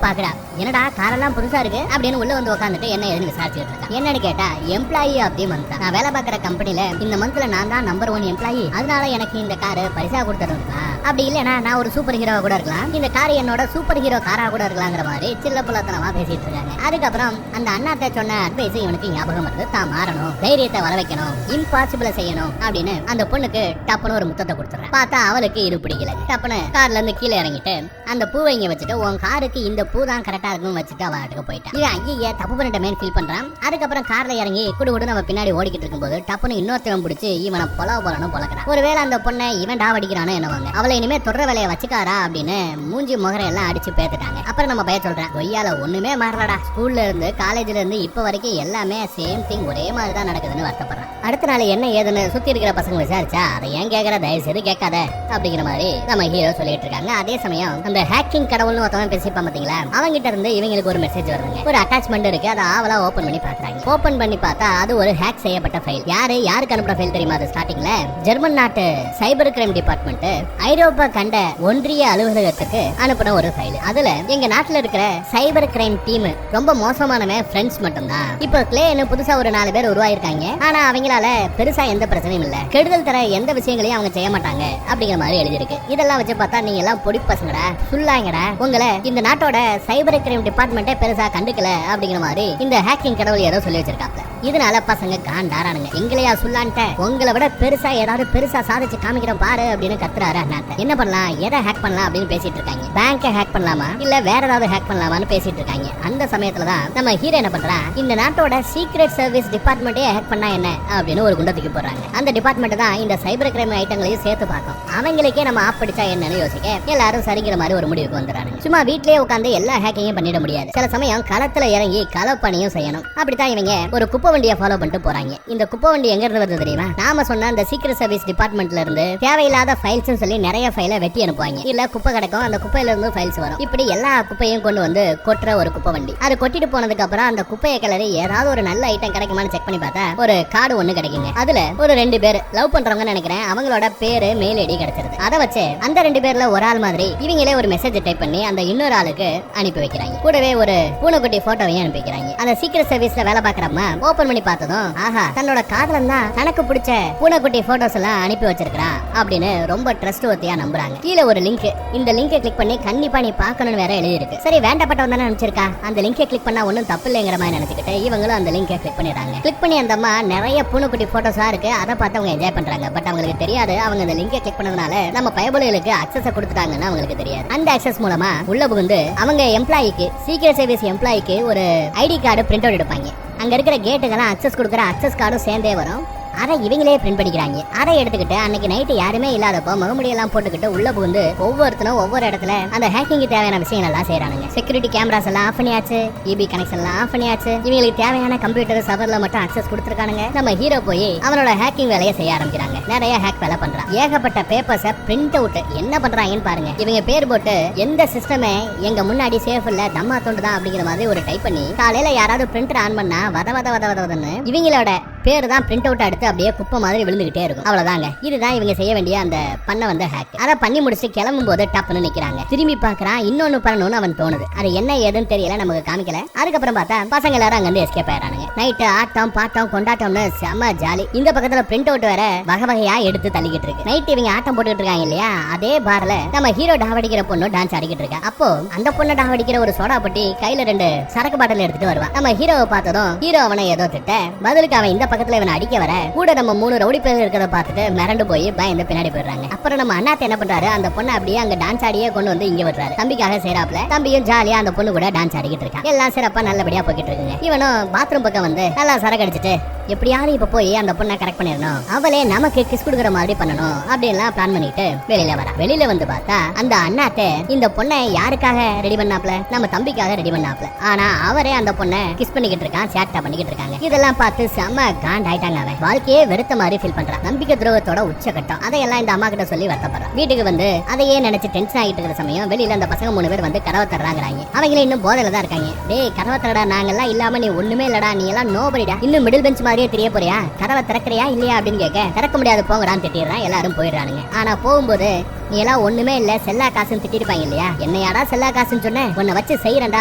பாக்குறா. என்னடா காரெல்லாம் புதுசா இருக்கு அப்படின்னு உள்ள வந்து உட்காந்துட்டு என்ன எதுன்னு விசாரிச்சுட்டு இருக்கான். என்னன்னு கேட்டா, எம்ப்ளாயி அப்படின்னு வந்தான். நான் வேலை பார்க்குற கம்பெனில இந்த மந்த்ல நான் தான் நம்பர் 1 எம்ப்ளாயி, அதனால எனக்கு இந்த காரு பரிசா கொடுத்துருந்தா அப்படி இல்லனா நான் ஒரு சூப்பர் ஹீரோவா கூட இருக்கலாம், இந்த கார் என்னோட சூப்பர் ஹீரோ காரா கூட இருக்கலாங்கிற மாதிரி சில்ல புலத்தனமா பேசிட்டு இருக்காங்க. அதுக்கப்புறம் அந்த அண்ணாத்த சொன்ன அட்வைஸ் இவனுக்கு ஞாபகம் வருது. தான் மாறணும், தைரியத்தை வர வைக்கணும், இம்பாசிபிள செய்யணும் அப்படின்னு அந்த பொண்ணுக்கு டப்புன்னு ஒரு முத்தத்தை கொடுத்துறேன். பார்த்தா அவளுக்கு இது பிடிக்கல. டப்புன்னு கார்ல இருந்து கீழே இறங்கிட்டு அந்த பூவை இங்க வச்சுட்டு உன் காருக்கு இந்த பூ தான் கரெக்டா இருக்குன்னு வச்சுட்டு அவ ஆட்டுக்கு போயிட்டான். இவன் ஐயா தப்பு பண்ணிட்டமே ஃபீல் பண்றான். அதுக்கப்புறம் கார்ல இறங்கி குடு நம்ம பின்னாடி ஓடிக்கிட்டு இருக்கும்போது டப்புன்னு இன்னொருத்தவன் பிடிச்சி இவனை பொலன்னு பொழக்கிறான். ஒருவேளை அந்த பொண்ணை இவன் டாவடிக்கிறானு என்னவாங்க, அவளை இனிமே தொடர வேலையை வச்சுக்காரா அப்படின்னு மூஞ்சி முகரை எல்லாம் அடிச்சு பேத்துட்டாங்க. அப்புறம் நம்ம பையன் சொல்றேன், கொய்யால ஒண்ணுமே மாறலடா, ஸ்கூல்ல இருந்து காலேஜ்ல இருந்து இப்ப வரைக்கும் எல்லாமே சேம் திங் ஒரே மாதிரி தான் நடக்குதுன்னு வருத்தப்படுறான். அடுத்த நாள் என்ன ஏதுன்னு சுத்தி இருக்கிற பசங்க விசாரிச்சா அதை ஏன் கேட்கற, தயவு செய்து கேட்காத அப்படிங்கிற மாதிரி நம்ம ஹீரோ சொல்லிட்டு இருக்காங்க. அதே சமயம் அந்த ஹேக்கிங் கடவுள்னு ஒருத்தவன் பேசிப்பான் பாத்தீங்களா, அவங்கிட்ட இருந்து இவங்களுக்கு ஒரு மெசேஜ் வருதுங்க. ஒரு அட்டாச்மெண்ட் இருக்கு, அதை ஆவலா ஓபன் பண்ணி பாக்குறாங்க. ஓபன் பண்ணி பார்த்தா அது ஒரு ஹேக் செய்யப்பட்ட ஃபைல். யாருக்கு அனுப்புற ஃபைல் தெரியுமா? அது ஸ்டார்டிங்ல ஜெர்மன் நாட்டு சைபர் கிரைம் டிபார்ட்மெண்ட் ஐரோப்பா கண்ட ஒன்றிய அலுவலகத்துக்கு அனுப்புன ஒரு ஃபைல். அதுல எங்க நாட்டுல இருக்கிற சைபர் கிரைம் டீம் ரொம்ப மோசமானவன் ஃப்ரெண்ட்ஸ் மட்டும் தான். இப்போ கிளேன்னு புதுசா ஒரு 4 பேர் உருவாயிருக்காங்க. ஆனா அவங்களால பெருசா எந்த பிரச்சனையும் இல்ல, கெடுதல் தர எந்த விஷயங்களையும் அவங்க செய்ய மாட்டாங்க அப்படிங்கிற மாதிரி எழுதிருக்கு. இதெல்லாம் வச்சு பார்த்தா நீங்க எல்லாம் பொடி பசங்கடா, சுல்லாங்கடா, உங்களை இந்த நாட்டோட சைபர் கிரைம் டிபார்ட்மெண்ட்டே பெருசா கண்டுக்கல அப்படிங்கிற மாதிரி இந்த ஹேக்கிங் கடவுள் ஏதோ சொல்லி வச்சிருக்காப்ல. இதனால பசங்க காண்டாரானுங்க. எங்களையா சுல்லான்ட்ட, உங்களை விட பெருசா ஏதாவது பெருசா சாதிச்சு காமிக்கிறோம் பாரு அப்படின்னு கத்துறாரு அண்ணாத்த. என்ன பண்ணலாம், எதை ஹேக் பண்ணலாம் அப்படின்னு பேசிட்டு இருக்காங்க. பேங்கை ஹேக் பண்ணலாமா இல்ல வேற ஏதாவது ஹேக் பண்ணலாமான்னு பேசிட்டு இருக்காங்க. அந்த சமயத்துலதான் நம்ம ஹீரோ என்ன பண்றா, இந்த நாட்டோட சீக்ரெட் சர்வீஸ் டிபார்ட்மெண்ட்டே ஹேக் பண்ணா என்ன அப்படின்னு ஒரு குண்டத்துக்கு போறாங்க. அந்த டிபார்ட்மெண்ட் தான் இந்த சைபர் கிரைம் ஐட்டங்களையும் சேர்த்து பார்க்கும். அவங்களுக்கே நம்ம ஆப் படிச்சா என்னன்னு யோசிக்க எல்லாரும் சரிங்கிற மாதிரி ஒரு முடிவுக்கு வந்துறாங்க. சும்மா வீட்லயே உட்காந்து எல்லா ஹேக்கிங்கும் பண்ணிட முடியாது. சில சமயம் களத்துல இறங்கி களப்பணியும் செய்யணும். அப்படித்தான் இவங்க ஒரு குப்பை வண்டியை ஃபாலோ பண்ணிட்டு போறாங்க. இந்த குப்பை வண்டி எங்க இருந்து வருது தெரியுமா? நாம சொன்ன அந்த சீக்ரெட் சர்வீஸ் டிபார்ட்மெண்ட்ல இருந்து தேவையில்லாத ஃபைல்ஸ் சொல்லி நிறைய ஃபைலை வெட்டி அனுப்புவாங்க. இல்ல குப்பை கிடைக்கும், அந்த குப்பையில இருந்து ஃபைல்ஸ் வரும். இப்படி எல்லா குப்பையும் கொண்டு வந்து கொட்டுற ஒரு குப்பை வண்டி. அது கொட்டிட்டு போனதுக்கு அப்புறம் அந்த குப்பையை கிளறி ஏதாவது ஒரு நல்ல ஐட்டம் கிடைக்குமான்னு செக் பண்ணி பார்த்தா ஒரு கார்டு ஒண்ணு கிடைக்குங்க. அதுல ஒரு 2 பேர் லவ் பண்றவங்க நினைக்கிறேன், அவங்களோட பேரு மெயில் ஐடி கிடைச்சிருது. அதை வச்சு அந்த 2 பேர்ல ஒரு ஆள் மாதிரி இவங்களே ஒரு மெசேஜ் டைப் பண்ணி அந்த இன்னொரு ஆளுக்கு அனுப்பி வைக்கிறாங்க. கூடவே ஒரு பூனைக்குட்டி போட்டோவையும் அனுப்பி வைக்கிறாங்க. அந்த சீக்ரெட் சர்வீஸ்ல வேலை பாக்குறப்ப ஓபன் பண்ணி பார்த்ததும் ஆஹா, தன்னோட காதலன் தான் தனக்கு பிடிச்ச பூனைக்குட்டி போட்டோஸ் எல்லாம் அனுப்பி வச்சிருக்கான் அப்படின்னு ரொம்ப ட்ரஸ்ட் ஒத்தியா நம்புறாங்க. கீழே ஒரு லிங்க், இந்த லிங்கை கிளிக் பண்ணி கண்டிப்பா நீ பார்க்கணும்னு வேற எழுதி இருக்கு. சரி, வேண்டப்பட்டவன் தானே அனுப்பிச்சிருக்கா, அந்த லிங்கை கிளிக் பண்ணா ஒன்னும் தப்பு இல்லைங்கிற மாதிரி நினைச்சுக்கிட்டு இவங்களும் அந்த லிங்கை கிளிக் பண்ணிடுறாங்க. கிளிக் பண்ணி அந்த அம்மா நிறைய பூனைக்குட்டி போட்டோஸா இருக்கு, அதை பார்த்து அவங்க என்ஜாய் பண்றாங்க. பட் அவங்களுக்கு தெரியாது அவங்க அந்த லிங்கை கிளிக் பண்ணதுனால நம்ம பயபுலைகளுக்கு அக்சஸ் கொடுத்துட்டாங்கன்னு அவங்களுக்கு தெரியாது. அந்த அக்சஸ் மூலமா உள்ள புகுந்து அவங்க எம்ப்ளாய்க்கு, சீக்ரெட் சர்வீஸ் எம்ப்ளாய்க்கு ஒரு ஐடி கார்டு பிரிண்ட் அவுட் எடுப்பாங்க. அங்க இருக்கிற கேட்டுக்கெல்லாம் அக்சஸ் கொடுக்குற அக்சஸ் கார்டும் சேர்ந்தே வரும். அதை இவங்களே பிரிண்ட் பண்ணிக்கிறாங்க. அதை எடுத்துக்கிட்டு அன்னைக்கு நைட்டு யாருமே இல்லாதப்போ முகமுடியெல்லாம் போட்டுக்கிட்டு உள்ள புகுந்து ஒவ்வொருத்தரும் ஒவ்வொரு இடத்துல அந்த ஹேக்கிங்க்கு தேவையான விஷயங்கள் எல்லாம் செய்யறாங்க. செக்யூரிட்டி கேமராஸ் எல்லாம் ஆஃப் பண்ணியாச்சு, இபி கனெக்ஷன் எல்லாம் ஆஃப் பண்ணியாச்சு. இவங்களுக்கு தேவையான கம்ப்யூட்டர் சர்வர்ல மட்டும் அக்சஸ் கொடுத்துருக்கானுங்க. நம்ம ஹீரோ போய் அவனோட ஹேக்கிங் வேலையை செய்ய ஆரம்பிக்கிறாங்க. நிறைய ஹேக் வேலை பண்றான். ஏகப்பட்ட பேப்பர்ஸை பிரிண்ட் அவுட் என்ன பண்றாங்கன்னு பாருங்க. இவங்க பேர் போட்டு எந்த சிஸ்டமே எங்க முன்னாடி சேஃப் இல்ல, தம்மா தோண்டுதான் அப்படிங்கிற மாதிரி ஒரு டைப் பண்ணி காலையில யாராவது பிரிண்டர் ஆன் பண்ணா வதன்னு இவங்களோட பேர் தான் பிரிண்ட் அவுட் எடுத்து அப்படியே குப்பை மாதிரி விழுந்துகிட்டே இருக்கும். அவ்வளவுதாங்க. இதுதான் இவங்க செய்ய வேண்டிய அந்த பண்ண வந்த ஹேக். அதை பண்ணி முடிச்சு கிளம்பும் போது டப்புன்னு நிக்கிறாங்க. திரும்பி பாக்குறான், இன்னொன்னு பண்ணணும்னு அவன் தோணுது. அது என்ன ஏதுன்னு தெரியல, நமக்கு காமிக்கல. அதுக்கப்புறம் பார்த்தா பசங்க எல்லாரும் அங்க இருந்து எஸ்கேப் ஆயிடுறாங்க. நைட்டு ஆட்டம் பாட்டம் கொண்டாட்டம்னு செம்ம ஜாலி. இந்த பக்கத்துல பிரிண்ட் அவுட் வேற வகை வகையா எடுத்து தள்ளிக்கிட்டு இருக்கு. நைட் இவங்க ஆட்டம் போட்டுக்கிட்டு இருக்காங்க இல்லையா, அதே பார்ல நம்ம ஹீரோ டாவடிக்கிற பொண்ணு டான்ஸ் ஆடிக்கிட்டு இருக்கா. அப்போ அந்த பொண்ணு டாவடிக்கிற ஒரு சோடா பட்டி கையில 2 சரக்கு பாட்டில் எடுத்துட்டு வருவா. நம்ம ஹீரோவை பார்த்ததும் ஹீரோ அவனை ஏதோ திட்ட, பதிலுக்கு அவன் இந்த பக்கத்துல இவனை அடிக்க வர கூட நம்ம 3 ரவுடி பேர் இருக்கிறத பார்த்துட்டு மிரண்டு போய் பயந்து பின்னாடி போயிடுறாங்க. அப்புறம் நம்ம அண்ணாத்த என்ன பண்றாரு, அந்த பொண்ணை அப்படியே அங்க டான்ஸ் ஆடியே கொண்டு வந்து இங்க விடுறாரு. தம்பிக்காக சேராப்ல தம்பியும் ஜாலியா அந்த பொண்ணு கூட டான்ஸ் ஆடிக்கிட்டு இருக்கான். எல்லாம் சிறப்பா நல்லபடியா போய்கிட்டு இருக்குங்க. இவனும் பாத்ரூம் பக்கம் வந்து நல்லா சரக்கு அடிச்சிட்டு எப்படியாவது இப்ப போய் அந்த பொண்ணை கரெக்ட் பண்ணிடணும், அவளே நமக்கு கிஸ் கொடுக்குற மாதிரி பண்ணணும் அப்படின்லாம் பிளான் பண்ணிட்டு வெளியில வர. வெளியில வந்து பார்த்தா அந்த அண்ணாத்த இந்த பொண்ணை யாருக்காக ரெடி பண்ணாப்ல, நம்ம தம்பிக்காக ரெடி பண்ணாப்ல. ஆனா அவரே அந்த பொண்ணை கிஸ் பண்ணிக்கிட்டு இருக்கான், சேட்டா பண்ணிக்கிட்டு இருக்காங்க. இதெல்லாம் பார்த்து செம்ம காண்ட் ஆயிட்டாங்க. அவன் வாழ்க்கையே வெறுத்த மாதிரி ஃபீல் பண்றான். நம்பிக்கை துரோகத்தோட உச்சகட்டம். அதையெல்லாம் இந்த அம்மா கிட்ட சொல்லி வருத்தப்படுறான். வீட்டுக்கு வந்து அதையே நினைச்சு டென்ஷன் ஆகிட்டு இருக்கிற சமயம் வெளியில அந்த பசங்க 3 பேர் வந்து கதவை தர்றாங்க. அவங்களே இன்னும் போதையில தான் இருக்காங்க. டேய் கதவை தரடா, நாங்கெல்லாம் இல்லாம நீ ஒண்ணுமே இல்லடா, நீ எல்லாம் நோபடிடா, இன்னும் மிடில் பெஞ்ச் மாதிரியே தெரிய போறியா, கதவை திறக்கிறியா இல்லையா அப்படின்னு கேட்க திறக்க முடியாது போங்கடான்னு திட்டிடுறான். எல்லாரும் போயிடுறானுங்க. ஆனா போகும்போது நீ எல்லாம் ஒண்ணுமே இல்ல செல்லா காசுன்னு திட்டிருப்பாங்க இல்லையா, என்னையாடா செல்லா காசுன்னு சொன்ன, உன்னை வச்சு செய்யறா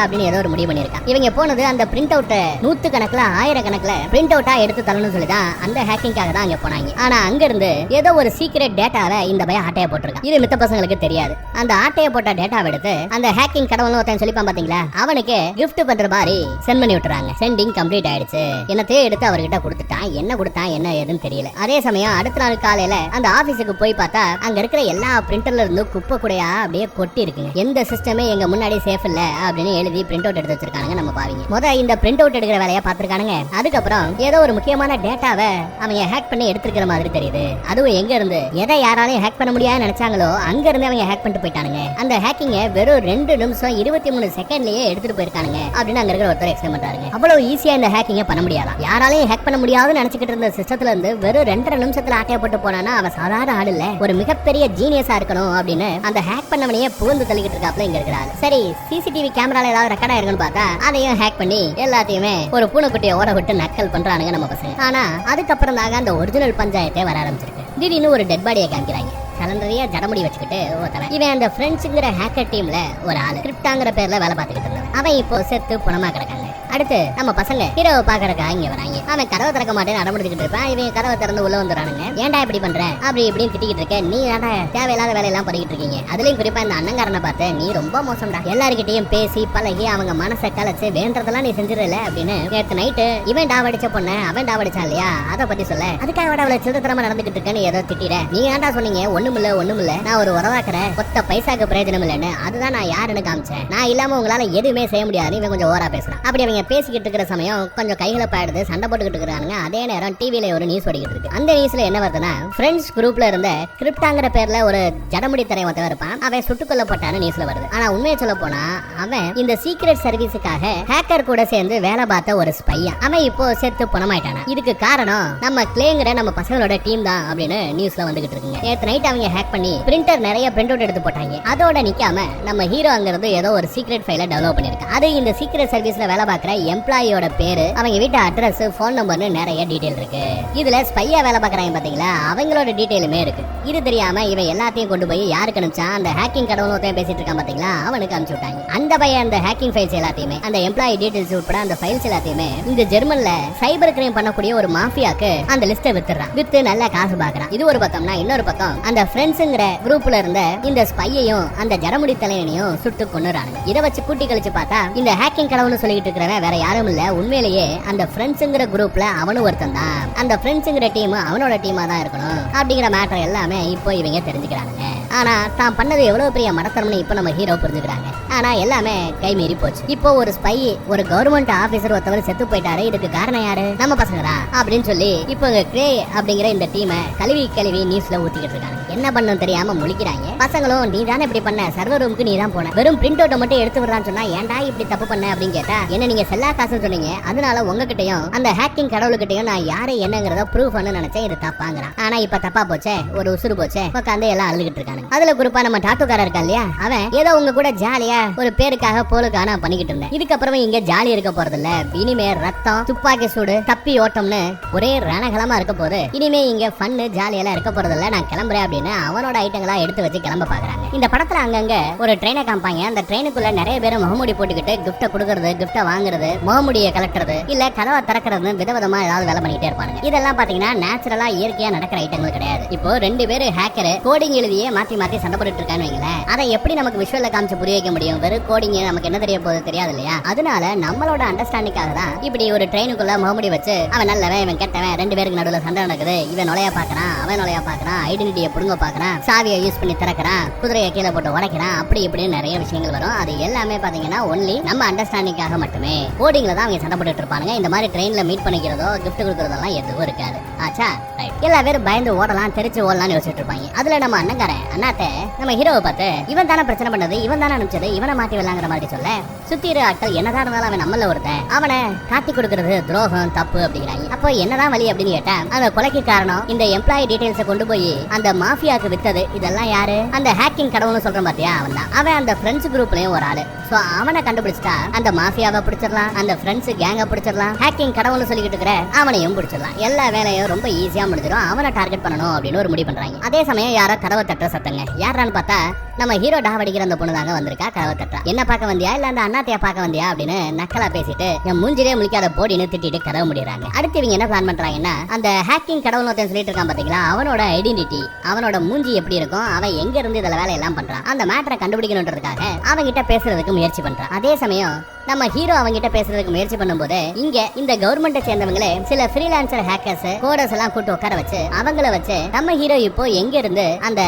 அப்படின்னு ஏதோ ஒரு முடிவு பண்ணிருக்கான். இவங்க போனது அந்த பிரிண்ட் அவுட் 100 கணக்குல 1000 கணக்குல பிரிண்ட் அவுட்டா எடுத்து தரணும்னு சொல்லிதான் அந்த ஹேக்கிங்காக தான் அங்க போனாங்க. ஆனா அங்க இருந்து ஏதோ ஒரு சீக்ரெட் டேட்டாவை இந்த பையன் ஆட்டைய போட்டிருக்கான். இது மித்த பசங்களுக்கு தெரியாது. அந்த ஆட்டைய போட்ட டேட்டாவை எடுத்து அந்த ஹேக்கிங் கடவுள்னு ஒருத்தன் சொல்லிப்பான் பாத்தீங்களா, அவனுக்கு கிஃப்ட் பண்ற மாதிரி சென்ட் பண்ணி விட்டுறாங்க. சென்டிங் கம்ப்ளீட் ஆயிடுச்சு. என்னத்தையே எடுத்து அவர்கிட்ட கொடுத்துட்டான். என்ன கொடுத்தான் என்ன ஏதுன்னு தெரியல. அதே சமயம் அடுத்த நாள் காலையில அந்த ஆபீஸுக்கு போய் பார்த்தா அங்க இருக்கிற எல்லா பிரிண்டர்ல இருந்து குப்பை கூடையா அப்படியே கொட்டி இருக்குங்க. எந்த சிஸ்டமே எங்க முன்னாடி சேஃப் இல்ல அப்படின்னு எழுதி பிரிண்ட் அவுட் எடுத்து வச்சிருக்காங்க நம்ம பாவீங்க. முத இந்த பிரிண்ட் அவுட் எடுக்கிற வேலையை பார்த்திருக்கானுங்க. அதுக்கப்புறம் ஏதோ ஒரு முக்கியமான டேட்டாவை அவங்க ஹேக் பண்ணி எடுத்துக்கிற மாதிரி தெரியுது. அதுவும் எங்க இருந்து எதை யாராலையும் ஹேக் பண்ண முடியாது நினைச்சாங்களோ அங்க இருந்து அவங்க ஹேக் பண்ணிட்டு போயிட்டானுங்க. அந்த ஹேக்கிங்க வெறும் 2 நிமிஷம் 23 செகண்ட்லயே எடுத்துட்டு போயிருக்கானுங்க அப்படின்னு அங்க இருக்கிற ஒருத்தர் எக்ஸ்பிளைன் பண்றாங்க. அவ்வளவு ஈஸியா இந்த ஹேக்கிங்க பண்ண முடியாதா, யாராலையும் ஹேக் பண்ண முடியாதுன்னு நினைச்சிட்டு இருந்த சிஸ்டத்துல இருந்து வெறும் 2.5 நிமிஷத்துல ஆட்டைய போட்டு போனானா அவன் சாதாரண ஆள் இல்ல, ஒரு மிகப்பெரிய ஜீனியஸா இருக்கணும் அப்படின்னு அந்த ஹேக் பண்ணவனையே புகுந்து தள்ளிக்கிட்டு இருக்காப்ல இங்க இருக்கிறாரு. சரி சிசிடிவி கேமரால ஏதாவது ரெக்கார்ட் ஆயிருக்குன்னு பார்த்தா அதையும் ஹேக் பண்ணி எல்லாத்தையுமே ஒரு பூனைக்குட்டியை ஓட விட்டு நக்கல் பண்றானுங்க நம்ம பசங்க. ஆனா அதுக்கப்புறம் தாங்க அந்த ஒரிஜினல் பஞ்சாயத்தே வர ஆரம்பிச்சிருக்கு. திடீர்னு ஒரு டெட் பாடியை காமிக்கிறாங்க. கலண்டரையா ஜடமுடி வச்சுக்கிட்டு ஒருத்தவன். இவன் அந்த பிரெஞ்சுங்கிற ஹேக்கர் டீம்ல ஒரு ஆளு கிரிப்டாங்கிற பேர்ல வேலை பார்த்துக்கிட்டு இருந்தான். அவன் இப்போ செத்து புணமா கிடக்காங்க. அடுத்து நம்ம பசங்க ஹீரோவை பாக்குறதுக்காக இங்க வராங்க. அவன் கதவை திறக்க மாட்டேன்னு அடம்பிடிச்சிட்டு இருப்பான். இவன் கதவை திறந்து உள்ள வந்துறானுங்க. ஏன்டா இப்படி பண்ற அப்படி இப்படின்னு திட்டிக்கிட்டு இருக்க, நீ ஏன்டா தேவையில்லாத வேலையெல்லாம் பண்ணிக்கிட்டு இருக்கீங்க, அதுலயும் குறிப்பா இந்த அண்ணங்காரனை பார்த்து நீ ரொம்ப மோசம்டா, எல்லாருக்கிட்டையும் பேசி பழகி அவங்க மனசை கலைச்சு வேண்டதெல்லாம் நீ செஞ்சிடல அப்படின்னு நேற்று நைட்டு இவன் டாவடிச்ச பொண்ணு அவன் டாவடிச்சான் இல்லையா, அதை பத்தி சொல்ல அதுக்காக அவளை சிறுத்தரமா நடந்துகிட்டு இருக்கேன்னு ஏதோ திட்டிட. நீ ஏன்டா சொன்னீங்க ஒண்ணுமில்ல நான் ஒரு உறவாக்குற கொத்த பைசாக்கு பிரயோஜனம் இல்லைன்னு, அதுதான் நான் யாருன்னு காமிச்சேன், நான் இல்லாம உங்களால எதுவுமே செய்ய முடியாது இவன் கொஞ்சம் ஓரா பேசுறான். அப்படி அவங்க பேசிக்கிட்டு இருக்கிற சமயம் கொஞ்சம் கைகலப்பாயிடுது, சண்டை போட்டுக்கிட்டு இருக்காங்க. அதே நேரம் டிவில ஒரு நியூஸ் ஓடிக்கிட்டு இருக்கு. அந்த நியூஸ்ல என்ன வருதுன்னா, ஃப்ரெண்ட்ஸ் குரூப்ல இருந்த கிரிப்டாங்கிற பேர்ல ஒரு ஜடமுடி தரைய ஒருத்தன் இருப்பான், அவன் சுட்டுக் கொல்லப்பட்டான்னு நியூஸ்ல வருது. ஆனா உண்மையை சொல்ல போனா அவன் இந்த சீக்ரெட் சர்வீஸுக்காக ஹேக்கர் கூட சேர்ந்து வேலை பார்த்த ஒரு ஸ்பையா. அவன் இப்போ செத்து பணமாயிட்டானா. இதுக்கு காரணம் நம்ம கிளேங்கிற நம்ம பசங்களோட டீம் தான் அப்படின்னு நியூஸ்ல வந்துகிட்டு இருக்குங்க. நேத்து நைட் அவங்க ஹேக் பண்ணி பிரிண்டர் நிறைய பிரிண்ட் அவுட் எடுத்து போட்டாங்க. அதோட நிக்காம நம்ம ஹீரோ அங்க இருந்து ஏதோ ஒரு சீக்ரெட் ஃபைலை டெவலப் பண்ணிருக்கான். அது இந்த சீக்ரெட் சர்வீஸ்ல வேலை பார்க்குற எம்ப்ளாயியோட பேரு, அவங்க வீட்டு அட்ரஸ், போன் நம்பர்னு நிறைய டீடைல் இருக்கு. இதுல ஸ்பையா வேலை பார்க்கறாங்க பாத்தீங்களா, அவங்களோட டீடைலுமே இருக்கு. இது தெரியாம இவன் எல்லாத்தையும் கொண்டு போய் யாருக்கு அனுப்பிச்சா, அந்த ஹேக்கிங் கடவுள் ஒருத்தன் பேசிட்டு இருக்கான் பாத்தீங்களா, அவனுக்கு அனுப்பிச்சு விட்டாங்க. அந்த பையன் அந்த ஹேக்கிங் ஃபைல்ஸ் எல்லாத்தையுமே, அந்த எம்ப்ளாயி டீடைல்ஸ் உட்பட அந்த ஃபைல்ஸ் எல்லாத்தையுமே இந்த ஜெர்மன்ல சைபர் கிரைம் பண்ணக்கூடிய ஒரு மாஃபியாக்கு அந்த லிஸ்ட்டை வித்துறான். வித்து நல்ல காசு பாக்குறான். இது ஒரு பக்கம்னா இன்னொரு பக்கம் அந்த ஃப்ரெண்ட்ஸ்ங்கிற குரூப்ல இருந்த இந்த ஸ்பையையும் அந்த ஜடமுடி தலைவனையும் சுட்டு கொன்னுறானுங்க. இதை வச்சு கூட்டி கழிச்சு பார்த்தா இந்த ஹேக்கிங் கடவுள்னு சொல்லிட்டு இருக்கிறவன் வேற யாரும் இல்ல, உண்மையிலேயே அந்த ஃப்ரெண்ட்ஸ்ங்கிற குரூப்ல அவனும் ஒருத்தன் தான். அந்த ஃப்ரெண்ட்ஸ்ங்கிற டீம் அவனோட டீமா தான் இருக்கணும் அப்படிங்கிற மேட்டர் எல்லாமே இப்போ இவங்க தெரிஞ்சுக்கிறானுங்க. ஆனா தான் பண்ணது எவ்வளவு பெரிய மடத்தனம்னு இப்போ நம்ம ஹீரோ புரிஞ்சுக்கிறாங்க. ஆனா எல்லாமே கை மீறி போச்சு. இப்போ ஒரு ஸ்பை, ஒரு கவர்மெண்ட் ஆபீசர் ஒருத்தவர் செத்து போயிட்டாரு, இதுக்கு காரணம் யாரு, நம்ம பசங்க தான் அப்படின்னு சொல்லி இப்போ கிரே அப்படிங்கிற இந்த டீமை கழுவி நியூஸ்ல ஊத்திக்கிட்டு இருக்காங்க. என்ன பண்ணணும் தெரியாம முழிக்கிறாங்க. பசங்களும் நீ தானே இப்படி பண்ண, சர்வர் ரூமுக்கு நீ தான் போன, வெறும் பிரிண்ட் அவுட்டை மட்டும் எடுத்து விடுறான்னு சொன்னா ஏன்டா இப்படி தப்பு பண்ண அப்படின்னு கேட்டா, என்ன நீங்க செல்லா காசுன்னு சொன்னீங்க, அதனால உங்ககிட்டயும் அந்த ஹேக்கிங் கடவுளுக்கிட்டையும் நான் யாரு என்னங்கிறத ப்ரூஃப் பண்ண நினைச்சேன், இது தப்பாங்கிறான். ஆனா இப்ப தப்பா போச்சே, ஒரு உசுறு போச்சே, உட்காந்து எல்லாம் அழுகிட்டு இருக்காங்க. அதுல குறிப்பா நம்ம டாட்டுக்காரர் இருக்கா இல்லையா, அவன் ஏதோ உங்க கூட ஜாலியா ஒரு பேருக்காக போலுக்காக நான் பண்ணிக்கிட்டு இருந்தேன், இதுக்கப்புறமா இங்க ஜாலி இருக்க போறது இல்ல, இனிமே ரத்தம் துப்பாக்கி சூடு தப்பி ஓட்டம்னு ஒரே ரணகலமா இருக்க போது, இனிமே இங்க ஃபன்னு ஜாலியெல்லாம் இருக்க போறது இல்ல, நான் கிளம்புறேன் அப்படின்னு அவனோட ஐட்டங்களா எடுத்து வச்சு கிளம்ப பாக்குறாங்க. இந்த படத்துல அங்கங்க ஒரு ட்ரெயினை காமிப்பாங்க. அந்த ட்ரெயினுக்குள்ள நிறைய பேர் முகமூடி போட்டுக்கிட்டு கிஃப்ட கொடுக்கறது, கிஃப்ட வாங்குறது, முகமூடியை கலெக்டறது, இல்ல கதவை திறக்கிறது, விதவிதமா ஏதாவது வேலை பண்ணிட்டே இருப்பாங்க. இதெல்லாம் பாத்தீங்கன்னா நேச்சுரலா இயற்கையா நடக்கிற ஐட்டங்கள் கிடையாது. இப்போ 2 பேரு ஹேக்கர் கோடிங் எழுதியே மாத்தி சண்டை போட்டுட்டு இருக்கான்னு வைங்களேன், அதை எப்படி நமக்கு விஷுவல்ல காமிச்சு புரிய வைக்க முடியும், வெறும் கோடிங் நமக்கு என்ன தெரிய போகுது தெரியாது இல்லையா. அதனால நம்மளோட அண்டர்ஸ்டாண்டிங்காக தான் இப்படி ஒரு ட்ரெயினுக்குள்ள முகமூடி வச்சு அவன் நல்லவன் இவன் கெட்டவன் 2 பேருக்கு நடுவுல சண்டை நடக்குது, இவன் நுழைய பாக்குறான் அவன் நுழைய பாக்குறான், ஐடென்டிட்டியை புடுங்க பாக்குறான், சாவியை யூஸ் பண்ணி திறக்கிறான், குதிரையை கீழே போட்டு உடைக்கிறான், அப்படி இப்படின்னு நிறைய விஷயங்கள் வரும். அது எல்லாமே பாத்தீங்கன்னா ஒன்லி நம்ம அண்டர்ஸ்டாண்டிங்காக மட்டுமே. கோடிங்ல தான் அவங்க சண்டை போட்டுட்டு இருப்பாங்க. இந்த மாதிரி ட்ரெயின்ல மீட் பண்ணிக்கிறதோ கிஃப்ட் கொடுக்கறதெல்லாம் எதுவும் இருக்காது. ஆச்சா ரைட். எல்லா பேரும் பயந்து ஓடலாம், தெரிச்சு ஓடலாம்னு யோசிச்சுட்டு இருப்பாங்க. அதுல நம்ம அண்ணங்காரன் அண்ணாத்த நம்ம ஹீரோவை பார்த்து இவன் தானே பிரச்சனை பண்ணது, இவன் தானே அனுப்பிச்சது, இவனை மாத்தி விடலாங்கிற மாதிரி சொல்ல, சுத்திர ஆட்கள் என்னதான் இருந்தாலும் அவன் நம்மள ஒருத்தன், அவனை காட்டி கொடுக்கறது துரோகம் தப்பு அப்படிங்கிறாங்க. அப்போ என்னதான் வழி அப்படின்னு கேட்டா, அந்த கொலைக்கு காரணம் இந்த எம்ப்ளாயி டீடைல்ஸை கொண்டு போய் அந்த மாஃபியாக்கு வித்தது, இதெல்லாம் யாரு, அந்த ஹேக்கிங் கடவுள்னு சொல்றான் பாத்தியா அவன் தான். அவன் அந்த ஃப்ரெண்ட்ஸ் குரூப்லயும் ஒரு ஆளு. சோ அவனை கண்டுபிடிச்சிட்டா அந்த மாஃபியாவை பிடிச்சிடலாம், அந்த ஃப்ரெண்ட்ஸ் கேங்க பிடிச்சிடலாம், ஹேக்கிங் கடவுள்னு சொல்லிக்கிட்டு இருக்கிற அவனையும் பிடிச்சிடலாம். எல்லா வேலையும் ரொம்ப ஈஸியா முடிஞ்சிடும். அவனை டார்கெட் பண்ணணும் அப்படின்னு ஒரு முடிவு பண்றாங்க. அதே சமயம் யாரோ கதவை தட்டுற சத்தம் ஒருத்தங்க யாரான்னு பார்த்தா நம்ம ஹீரோ டாவடிக்கிற அந்த பொண்ணு தாங்க வந்திருக்கா. கதவை தட்டா. என்ன பார்க்க வந்தியா இல்ல அந்த அண்ணாத்தைய பார்க்க வந்தியா அப்படின்னு நக்கலா பேசிட்டு என் மூஞ்சிலே முழிக்காத போடின்னு திட்டிட்டு கதவை முடியறாங்க. அடுத்து இவங்க என்ன பிளான் பண்றாங்கன்னா அந்த ஹேக்கிங் கடவுள் ஒருத்தன் சொல்லிட்டு இருக்கான் பாத்தீங்களா, அவனோட ஐடென்டிட்டி, அவனோட மூஞ்சி எப்படி இருக்கும், அவன் எங்க இருந்து இதுல வேலையெல்லாம் பண்றான், அந்த மேட்டரை கண்டுபிடிக்கணும்ன்றதுக்காக அவங்கிட்ட பேசுறதுக்கு முயற்சி பண்றான். அதே சமயம் நம்ம ஹீரோ அவங்கிட்ட பேசுறதுக்கு முயற்சி பண்ணும்போது இங்க இந்த கவர்மெண்ட்டை சேர்ந்தவங்களே சில ஃப்ரீலான்சர் ஹேக்கர்ஸ் கோடர்ஸ் எல்லாம் கூட்டு உட்கார வச்சு அவங்கள வச்சு நம்ம ஹீரோ இப்போ எங்க இருந்து அந்த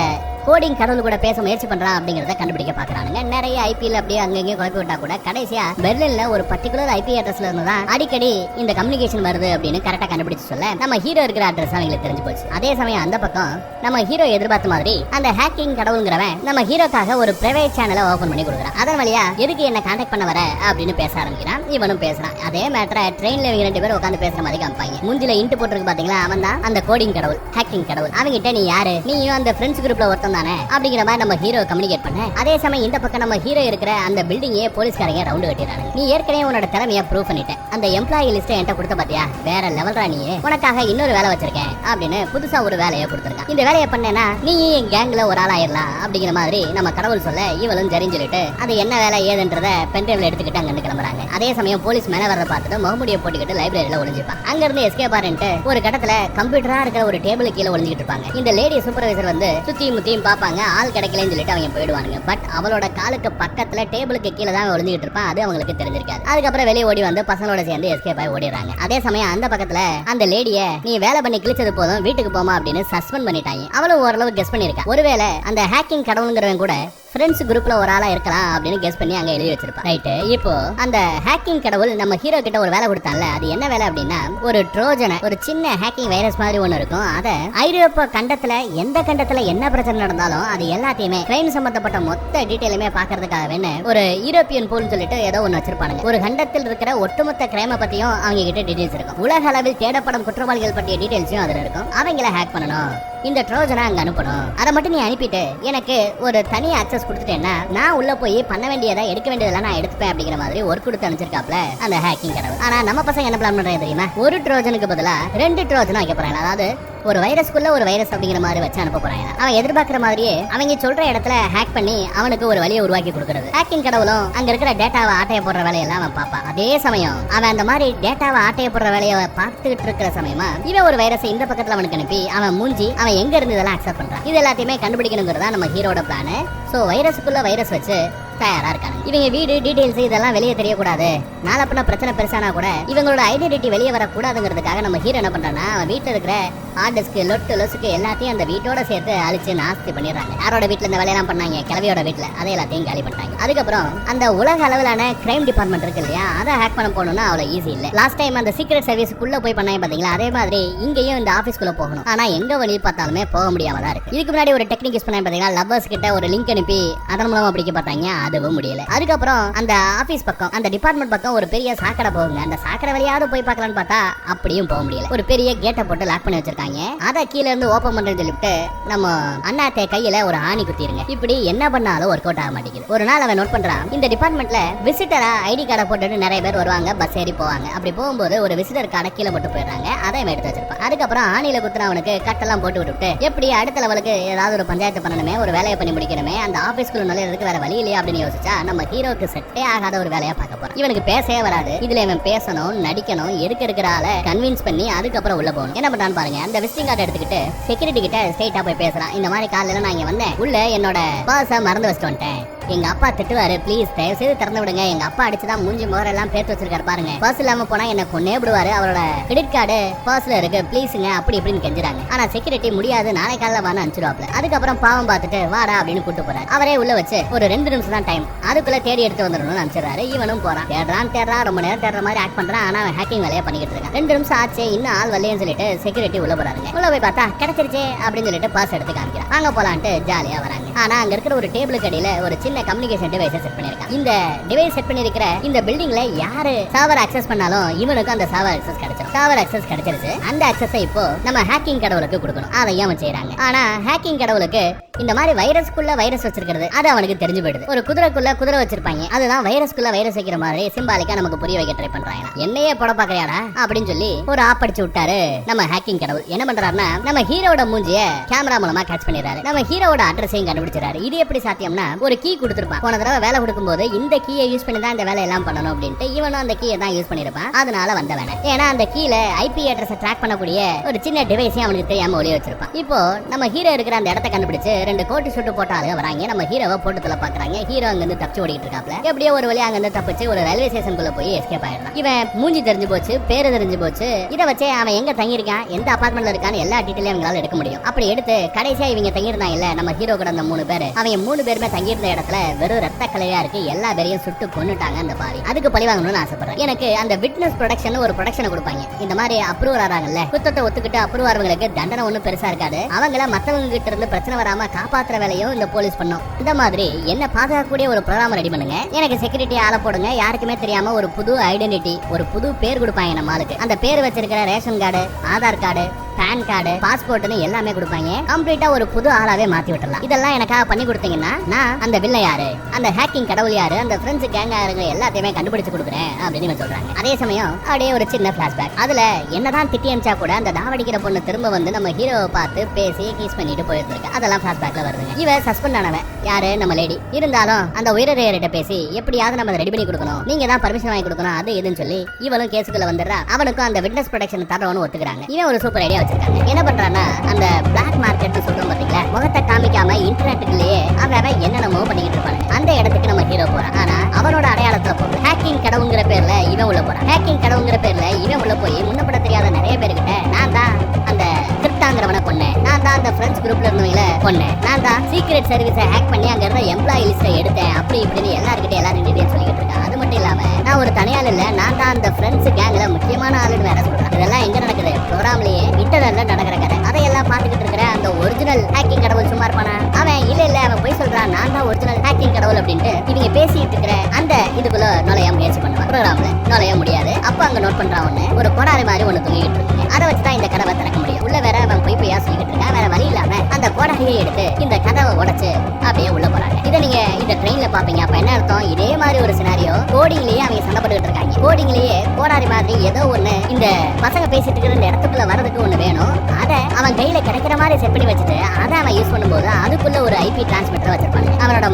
கோடிங் கடவுள் கூட பேச முயற்சி பண்றான் அப்படிங்கறத கண்டுபிடிக்க பாக்குறாங்க. நிறைய ஐபிஎல் அப்படியே அங்கங்கே குழப்பி விட்டா கூட கடைசியா பெர்லின்ல ஒரு பர்டிகுலர் ஐபி அட்ரஸ்ல இருந்து தான் அடிக்கடி இந்த கம்யூனிகேஷன் வருது அப்படின்னு கரெக்டா கண்டுபிடிச்சு சொல்ல நம்ம ஹீரோ இருக்கிற அட்ரஸ் அவங்களுக்கு தெரிஞ்சு போச்சு. அதே சமயம் அந்த பக்கம் நம்ம ஹீரோ எதிர்பார்த்த மாதிரி அந்த ஹேக்கிங் கடவுள்ங்கிறவன் நம்ம ஹீரோக்காக ஒரு பிரைவேட் சேனலை ஓபன் பண்ணி கொடுக்குறான். அதன் வழியா எதுக்கு என்ன கான்டாக்ட் பண்ண வர அப்படின்னு பேச ஆரம்பிக்கிறான். இவனும் பேசுறான். அதே மேட்டரை ட்ரெயின்ல இவங்க 2 பேரும் உட்காந்து பேசுற மாதிரி காமிப்பாங்க. மூஞ்சில இன்ட்டு போட்டுருக்கு பாத்தீங்களா, அவன் தான் அந்த கோடிங் கடவுள், ஹேக்கிங் கடவுள். அவங்கிட்ட நீ யாரு, நீயும் அந்த ஃப்ரெண்ட்ஸ் குரூப்ல ஒருத்தன் தானே அப்படிங்கிற மாதிரி நம்ம ஹீரோ கம்யூனிகேட் பண்ண. அதே சமயம் இந்த பக்கம் நம்ம ஹீரோ இருக்கிற அந்த பில்டிங்கே போலீஸ்காரங்க ரவுண்டு கட்டிடுறாங்க. நீ ஏற்கனவே உன்னோட திறமையை ப்ரூவ் பண்ணிட்ட, அந்த எம்ப்ளாயி லிஸ்ட் என்கிட்ட கொடுத்த பாத்தியா, வேற லெவல்ரா நீ, உனக்காக இன்னொரு வேலை வச்சிருக்கேன் அப்படின்னு புதுசா ஒரு வேலையை கொடுத்துருக்கான். இந்த வேலையை பண்ணேன்னா நீ என் கேங்ல ஒரு ஆள் ஆயிடலாம் அப்படிங்கிற மாதிரி நம்ம கடவுள் சொல்ல இவளும் சரின்னு சொல்லிட்டு அது என்ன வேலை ஏதுன்றத பென்ட்ரைவ்ல எடுத்துக்கிட்டு அங்க கிளம்புறாங்க. அதே சமயம் போலீஸ் மேல வரத பார்த்துட்டு முகமுடியை போட்டுக்கிட்டு லைப்ரரியில ஒளிஞ்சிப்பான். அங்க இருந்து எஸ்கேப் ஆறேன்ட்டு ஒரு கட்டத்துல கம்ப்யூட்டரா இருக்கிற ஒரு டேபிள் கீழே ஒளிஞ்சிட்டு இருப்பாங்க. இந்த லேடி சூப்பர்வைசர் வந்து சுத்தியும் முத்தியும் பாப்பாங்க, ஆள் கிடைக்கலன்னு சொல்லிட்டு அவங்க போயிடுவாங்க. பட் அவளோட காலுக்கு பக்கத்துல டேபிளுக்கு கீழே தான் ஒளிஞ்சிட்டு இருப்பான். அது அவங்களுக்கு தெரிஞ்சிருக்காது. அதுக்கப்புறம் வெளியே ஓடி வந்து பசங்களோட சேர்ந்து எஸ்கேப் ஆகி ஓடிடுறாங்க. அதே சமயம் அந்த பக்கத்துல அந்த லேடிய நீ வேலை பண்ணி கிழிச்சது போதும் வீட்டுக்கு போமா அப்படின்னு சஸ்பெண்ட் பண்ணிட்டாங்க. அவளும் ஓரளவு கெஸ் பண்ணிருக்கா. ஒருவேளை அந்த ஹேக்கிங் கடவுளுங்கிறவன் கூட ஃப்ரெண்ட்ஸ் குரூப்ல ஒரு ஆளா இருக்கலாம் அப்படின்னு கெஸ் பண்ணி அங்க எழுதி வச்சிருப்பான். ரைட், இப்போ அந்த ஹேக்கிங் கடவுள் நம்ம ஹீரோ கிட்ட ஒரு வேலை கொடுத்தான்ல, அது என்ன வேலை அப்படின்னா ஒரு ட்ரோஜனை, ஒரு சின்ன ஹேக்கிங் வைரஸ் மாதிரி ஒண்ணு இருக்கும். அத ஐரோப்பா கண்டத்துல எந்த கண்டத்துல என்ன பிரச்சனை நடந்தாலும் அது எல்லாத்தையுமே கிரைம் சம்பந்தப்பட்ட மொத்த டீடைலுமே பாக்குறதுக்காக ஒரு யூரோப்பியன் பூல்னு சொல்லிட்டு ஏதோ ஒண்ணு வச்சிருப்பாங்க. ஒரு கண்டத்தில் இருக்கிற ஒட்டுமொத்த கிரைம பத்தியும் அவங்க கிட்ட டீடைல்ஸ் இருக்கும். உலக அளவில் தேடப்படும் குற்றவாளிகள் பற்றிய டீடைல்ஸும் அதுல இருக்கும். அவங்கள ஹேக் பண்ணணும், இந்த ட்ரோஜனை அங்க அனுப்பணும், அதை மட்டும் நீ அனுப்பிட்டு எனக்கு ஒரு தனி அக்சஸ் கொடுத்துட்டேன்னா நான் உள்ள போய் பண்ண வேண்டியதை எடுக்க வேண்டியதெல்லாம் நான் எடுத்துப்பேன் அப்படிங்கிற மாதிரி ஒரு கொடுத்து அனுப்பிச்சிருக்காப்ல அந்த ஹேக்கிங் கடவுள். ஆனா நம்ம பசங்க என்ன பிளான் பண்றாங்க தெரியுமா, ஒரு ட்ரோஜனுக்கு பதிலா 2 ட்ரோஜன் வைக்க போறாங்க. அதாவது ஒரு வைரஸ்க்குள்ள ஒரு வைரஸ் அப்படிங்கிற மாதிரி வச்சு அனுப்ப போறாங்க. அவன் எதிர்பார்க்கிற மாதிரியே அவங்க சொல்ற இடத்துல ஹேக் பண்ணி அவனுக்கு ஒரு வழியை உருவாக்கி கொடுக்கறது. ஹேக்கிங் கடவுளும் அங்க இருக்கிற டேட்டாவை ஆட்டைய போடுற வேலையெல்லாம் அவன் பார்ப்பான். அதே சமயம் அவன் அந்த மாதிரி டேட்டாவை ஆட்டைய போடுற வேலையை பார்த்துட்டு இருக்கிற சமயமா இவன் ஒரு வைரஸை இந்த பக்கத்துல அவனுக்கு அனுப்பி அவன் மூஞ்சி அவன் எங்க இருந்து இதெல்லாம் அக்செப்ட் பண்றான், இது எல்லாத்தையுமே கண்டுபிடிக்கணுங்கிறதா நம்ம ஹீரோட பிளான். சோ வைரஸுக்குள்ள வைரஸ் வச்சு தயாரா இருக்காங்க. இவங்க வீடு டீடைல்ஸ் இதெல்லாம் வெளியே தெரியக்கூடாது, நாளை பின்ன பிரச்சனை பெருசானா கூட இவங்களோட ஐடென்டிட்டி வெளியே வரக்கூடாதுங்கிறதுக்காக நம்ம ஹீரோ என்ன பண்றான்னா அவன் வீட்டுல இருக்கிற ஹார்ட் டிஸ்க் லொட்டு லொசுக்கு எல்லாத்தையும் அந்த வீட்டோட சேர்த்து அழிச்சு நாஸ்தி பண்ணிடுறாங்க. யாரோட வீட்டுல இந்த வேலையெல்லாம் பண்ணாங்க, கிளவியோட வீட்டுல, அதை எல்லாத்தையும் காலி பண்ணிட்டாங்க. அதுக்கப்புறம் அந்த உலக அளவிலான கிரைம் டிபார்ட்மெண்ட் இருக்கு இல்லையா, அதை ஹேக் பண்ண போகணும்னா அவ்வளவு ஈஸி இல்ல. லாஸ்ட் டைம் அந்த சீக்ரெட் சர்வீஸ்க்குள்ள போய் பண்ணாங்க பாத்தீங்களா, அதே மாதிரி இங்கேயும் இந்த ஆபீஸ்க்குள்ள போகணும். ஆனா எங்க வழி பார்த்தாலுமே போக முடியாம தான் இருக்கு. இதுக்கு முன்னாடி ஒரு டெக்னிக் யூஸ் பண்ணாங்க பாத்தீங்களா, லவ்வர்ஸ் கிட்ட ஒரு லிங்க் அனுப்பி அதன் மூலமா பிடிக்க பார்த்தாங்க, அதுவும் முடியல. அதுக்கப்புறம் அந்த ஆபீஸ் பக்கம் அந்த டிபார்ட்மெண்ட் பக்கம் ஒரு பெரிய சாக்கடை போகுங்க. அந்த சாக்கடை வழியாவது போய் பார்க்கலாம்னு பார்த்தா அப்படியும் போக முடியல. ஒரு பெரிய கேட்டை போட்டு லாக் பண்ணி வச்சிருக்காங்க. அதை கீழே இருந்து ஓபன் பண்றது சொல்லிட்டு நம்ம அண்ணாத்தே கையில ஒரு ஆணி குத்திருங்க. இப்படி என்ன பண்ணாலும் ஒர்க் அவுட் ஆக மாட்டேங்குது. ஒரு நாள் அவன் நோட் பண்றான், இந்த டிபார்ட்மெண்ட்ல விசிட்டரா ஐடி கார்டை போட்டுட்டு நிறைய பேர் வருவாங்க, பஸ் ஏறி போவாங்க. அப்படி போகும்போது ஒரு விசிட்டர் கார்டை கீழே போட்டு போயிடுறாங்க. அதை எடுத்து வச்சிருப்பான். அதுக்கப்புறம் ஆணியில குத்துன அவனுக்கு கட்டெல்லாம் போட்டு விட்டுட்டு எப்படி அடுத்த லெவலுக்கு ஏதாவது ஒரு பஞ்சாயத்து பண்ணணுமே, ஒரு வேலையை பண்ணி முடிக்கணுமே, அந்த ஆபீஸ்க்குள்ள நுழையிறதுக்கு வேற வழி இல்லையா அப்படின்னு யோசிச்சா நம்ம ஹீரோக்கு செட்டே ஆகாத ஒரு வேலையா பார்க்க போறான். இவனுக்கு பேசவே வராது. இதுல இவன் பேசணும், நடிக்கணும், இருக்கிற ஆளை கன்வின்ஸ் பண்ணி அதுக்கப்புறம் உள்ள போகணும். என்ன பண்றான்னு பாருங்க, அந்த விசிட்டிங் கார்டு எடுத்துக்கிட்டு செக்யூரிட்டி கிட்ட ஸ்ட்ரைட்டா போய் பேசுறான். இந்த மாதிரி காலையில நான் இங்க வந்தேன், உள்ள என்னோட பர்ஸை மறந்து வச்சுட்டு வந்துட்டேன், எங்க அப்பா திட்டுவாரு, ப்ளீஸ் தயவு செய்து திறந்து விடுங்க, எங்க அப்பா அடிச்சுதான் மூஞ்சி முகரெல்லாம் பேர்த்து வச்சிருக்காரு பாருங்க, பர்ஸ் இல்லாம போனா என்ன கொன்னே விடுவாரு, அவரோட கிரெடிட் கார்டு பர்ஸ்ல இருக்கு, ப்ளீஸுங்க அப்படி இப்படின்னு கெஞ்சுறாங்க. ஆனா செக்யூரிட்டி முடியாது, நாளை காலைல வான்னு அனுப்பிச்சிருவாப்ல. அதுக்கப்புறம் பாவம் பார்த்துட்டு வாடா அப்படின்னு கூட்டு போறாரு. அவரே உள்ள வச்சு ஒரு 2 நிமிஷம் தான் டைம், அதுக்குள்ள தேடி எடுத்து வந்துடணும்னு அனுப்பிச்சிடறாரு. இவனும் போறான், தேடுறான், ரொம்ப நேரம் தேடுற மாதிரி ஆக்ட் பண்றான். ஆனா அவன் ஹேக்கிங் வேலையை பண்ணிக்கிட்டு இருக்கான். 2 நிமிஷம் ஆச்சு, இன்னும் ஆள் வரலையேன்னு சொல்லிட்டு செக்யூரிட்டி உள்ள போறாருங்க. உள்ள போய் பார்த்தா கிடைச்சிருச்சு அப்படின்னு சொல்லிட்டு பர்ஸ் எடுத்து காமிக்கிறான். அங்க போலான்ட்டு ஜாலியா வராங்க. ஆனா அங்க இருக்கிற ஒரு டேபிளுக்கு அடியில ஒரு சின்ன கம்யூனிகேஷன் டிவைஸ் செட் பண்ணிருக்கான். இந்த டிவைஸ் செட் பண்ணிருக்கிற இந்த பில்டிங்ல யாரு சர்வர் அக்சஸ் பண்ணாலும் இவனுக்கு அந்த சர்வர் அக்சஸ் கிடைச்சிடும். சர்வர் அக்சஸ் கிடைச்சிருச்சு. அந்த அக்சஸை இப்போ நம்ம ஹேக்கிங் கடவுளுக்கு கொடுக்கணும். அதையும் அவன் செய்யறாங்க. ஆனா ஹேக்கிங் கடவுளுக்கு இந்த மாதிரி வைரஸ்க்குள்ள வைரஸ் வச்சிருக்கிறது அது அவனுக்கு தெரிஞ்சு போயிடுது. ஒரு குதிரைக்குள்ள குதிரை வச்சிருப்பாங்க, அதுதான் வைரஸ்க்குள்ள வைரஸ் வைக்கிற மாதிரி சிம்பாலிக்கா நமக்கு புரிய வைக்க ட்ரை பண்றாங்க. என்னையே போட பாக்குறியாடா அப்படின்னு சொல்லி ஒரு ஆப் அடிச்சு விட்டாரு நம்ம ஹேக்கிங் கடவுள். என்ன பண்றாருன்னா நம்ம ஹீரோட மூஞ்சிய கேமரா மூலமா கேட்ச் பண்ணி பண்ணிடுறாரு. நம்ம ஹீரோவோட அட்ரஸையும் கண்டுபிடிச்சாரு. இது எப்படி சாத்தியம்னா ஒரு கீ கொடுத்திருப்பான். போன தடவை வேலை கொடுக்கும்போது இந்த கீயை யூஸ் பண்ணி தான் இந்த வேலை எல்லாம் பண்ணணும் அப்படின்ட்டு இவனும் அந்த கீயை தான் யூஸ் பண்ணிருப்பான். அதனால வந்தவன. ஏன்னா அந்த கீல ஐபி அட்ரஸ் ட்ராக் பண்ணக்கூடிய ஒரு சின்ன டிவைஸையும் அவனுக்கு தெரியாம ஒளிய வச்சிருப்பான். இப்போ நம்ம ஹீரோ இருக்கிற அந்த இடத்தை கண்டுபிடிச்சு 2 கோட்டி சுட்டு போட்டாலும் வராங்க. நம்ம ஹீரோவை போட்டுல பாக்குறாங்க. ஹீரோ அங்க இருந்து தப்பிச்சு ஓடிட்டு இருக்காப்ல. எப்படியோ ஒரு வழியா அங்க இருந்து தப்பிச்சு ஒரு ரயில்வே ஸ்டேஷனுக்குள்ள போய் எஸ்கேப் ஆயிடுறான். இவன் மூஞ்சி தெரிஞ்சு போச்சு, பேரு தெரிஞ்சு போச்சு. இதை வச்சே அவன் எங்க தங்கியிருக்கான், எந்த அபார்ட்மெண்ட்ல இருக்கான்னு எல்லா டீட்டெயிலும் அவங்களால எடுக்க முடியும். அப்படி எடுத்து கடைசியா இவங்க தங்கியிருந்தாங்க இல்ல நம்ம ஹீரோ கூட அந்த 3 பேர், அவங்க 3 பேருமே தங்கியிருந்த இடத்துல வெறும் ரத்த கலையா இருக்கு. எல்லா பேரையும் சுட்டு கொன்னுட்டாங்க அந்த பாவி. அதுக்கு பழி வாங்கணும்னு ஆசைப்படுறேன். எனக்கு அந்த விட்னஸ் ப்ரொடக்ஷன் ஒரு ப்ரொடக்ஷனை கொடுப்பாங்க. இந்த மாதிரி அப்ரூவ் ஆறாங்கல்ல, குத்தத்தை ஒத்துக்கிட்டு அப்ரூவ் ஆறவங்களுக்கு தண்டனை ஒன்றும் பெருசா இருக்காது. அவங்கள மத்தவங்க கிட்ட இருந்து பிரச்சனை வராம காப்பாத்துற வேலையும் இந்த போலீஸ் பண்ணும். இந்த மாதிரி என்ன பாதுகாக்கக்கூடிய ஒரு ப்ரோக்ராம் ரெடி பண்ணுங்க. எனக்கு செக்யூரிட்டி ஆளை போடுங்க. யாருக்குமே தெரியாம ஒரு புது ஐடென்டிட்டி, ஒரு புது பேர் கொடுப்பாங்க நம்ம ஆளுக்கு. அந்த பேர் வச்சிருக்கிற ration card, Aadhaar card, PAN card, பாஸ்போர்ட்னு எல்லாமே கொடுப்பாங்க. கம்ப்ளீட்டா ஒரு புது ஆளாவே மாத்தி விட்டுறலாம். இதெல்லாம் எனக்காக பண்ணி கொடுத்தீங்கன்னா நான் அந்த வில்ல யாரு, அந்த ஹேக்கிங் கடவுள் யாரு, அந்த ஃப்ரெண்ட்ஸ் கேங் யாருங்க எல்லாத்தையுமே கண்டுபிடிச்சு கொடுக்குறேன் அப்படின்னு சொல்றாங்க. அதே சமயம் அப்படியே ஒரு சின்ன பிளாஷ்பேக். அதுல என்னதான் திட்டி அமிச்சா கூட அந்த தாவடிக்கிற பொண்ணு திரும்ப வந்து நம்ம ஹீரோவை பார்த்து பேசி கீஸ் பண்ணிட்டு போயிட்டு இருக்கு. அதெல்லாம் பிளாஷ்பேக்ல வருதுங்க. இவ சஸ்பெண்ட் ஆனவன் யாரு, நம்ம லேடி. இருந்தாலும் அந்த உயரேறிட்ட பேசி எப்படியாவது நம்ம ரெடி பண்ணி கொடுக்கணும், நீங்க தான் பர்மிஷன் வாங்கி கொடுக்கணும், அது எதுன்னு சொல்லி இவளும் கேஸுக்குள்ள வந்துடுறா. அவனுக்கும் அந்த விட்னஸ் ப்ரொடக்ஷன் தரணும்னு ஒத்துக்கிறாங்க. இவன் ஒரு சூப்பர் ஐடியா வச்சிருக்காங்க. என்ன பண்றான்னா அந்த பிளாக் மார்க்கெட் சொல்றோம் பாத்தீங்களா, முகத்தை காமிக்காம இன்டர்நெட்டுக்குள்ளேயே அவன் என்னென்னமோ பண்ணிக்கிட்டு இருப்பாங்க. அந்த இடத்துக்கு நம்ம ஹீரோ போறான். ஆனா அவனோட அடையாளத்துல போற ஹேக்கிங் கடவுங்கிற பேர்ல இவன் உள்ள போறான். ஹேக்கிங் கடவுங்கிற பேர்ல இவன் உள்ள போய் முன்னப்பட தெரியாத நிறைய பேர்கிட்ட நான் தான் அந்த கிரிப்டாங்கிறவனை கொன்னேன், நான் தான் அந்த ஃப்ரெண்ட்ஸ் குரூப்ல இருந்தவங்கள கொன்னேன், நான் தான் சீக்ரெட் சர்வீஸை ஹேக் பண்ணி அங்க இருந்த எம்ப்ளாயி லிஸ்ட்டை எடுத்தேன், அப்படி இப்படின்னு எல்லாரும் டீடைல் சொல்லிக்கிட்டு இருக்கேன். அது மட்டும் இல்லாம நான் ஒரு தனியாள் இல்ல, நான் தான் அந்த ஃப்ரெண்ட்ஸ் கேங்ல முக்கியமான ஆளுன்னு வேற சொல்றேன். இதெல்லாம் எங்க நடக்குது, ப்ரோக்ராம்லயே இன்டர்நெட்ல நடக்கிற கதை. அதையெல்லாம் பாத்துக்கிட்டு இருக்கிற அந்த ஒரிஜினல் ஹேக்கிங் கடவுள் சும்மா இருப்பானா? அவன் இல்ல அவன் போய் சொல்றான் நான் தான் ஒரிஜினல் ஹேக்கிங் கடவுள் அப்படின்ட்டு. இவங்க பேசிட்டு இருக்கிற அந்த இதுக்குள்ள நுழைய முயற்சி பண்ணுவான். ப்ரோக்ராம்ல நுழைய முடியாது. அப்ப அங்க நோட் பண்றான் ஒண்ணு, ஒரு கோடாரி மாதிரி ஒண்ணு தூங்கிட்டு இருக்கு. அதை வச்சுதான் இந்த கதவை திறக்க முடியும். உள்ள வேற அவன் பொய்யா சொல்லிக்கிட்டு இருக்கான். வேற வழி இல்லாம அந்த கோடாரியை எடுத்து இந்த கதவை உடைச்சு அப்படியே உள்ள போறாங்க. இதை நீங்க இந்த ட்ரெயின்ல பாப்பீங்க. அப்ப என்ன அர்த்தம், இதே மாதிரி ஒரு சினாரியோ கோடிங்லயே அவங்க சண்டை போட்டுக்கிட்டு இருக்காங்க. கோடிங்லயே கோடாரி மாதிரி ஏதோ ஒண்ணு இந்த பசங்க பேசிட்டு இருக்கிற இந்த இடத்துக்குள்ள வரதுக்கு ஒண்ணு வேணும். அதை அவன் கையில கிடைக்கிற மாதிரி செட் பண்ணி வச்சுட்டு அதை அவன் யூஸ் பண்ணும்போது அதுக்குள்ள ஒரு ஐபி டிரான்ஸ்மிட்டர் வச்சிருப்பாங்க. அவனோட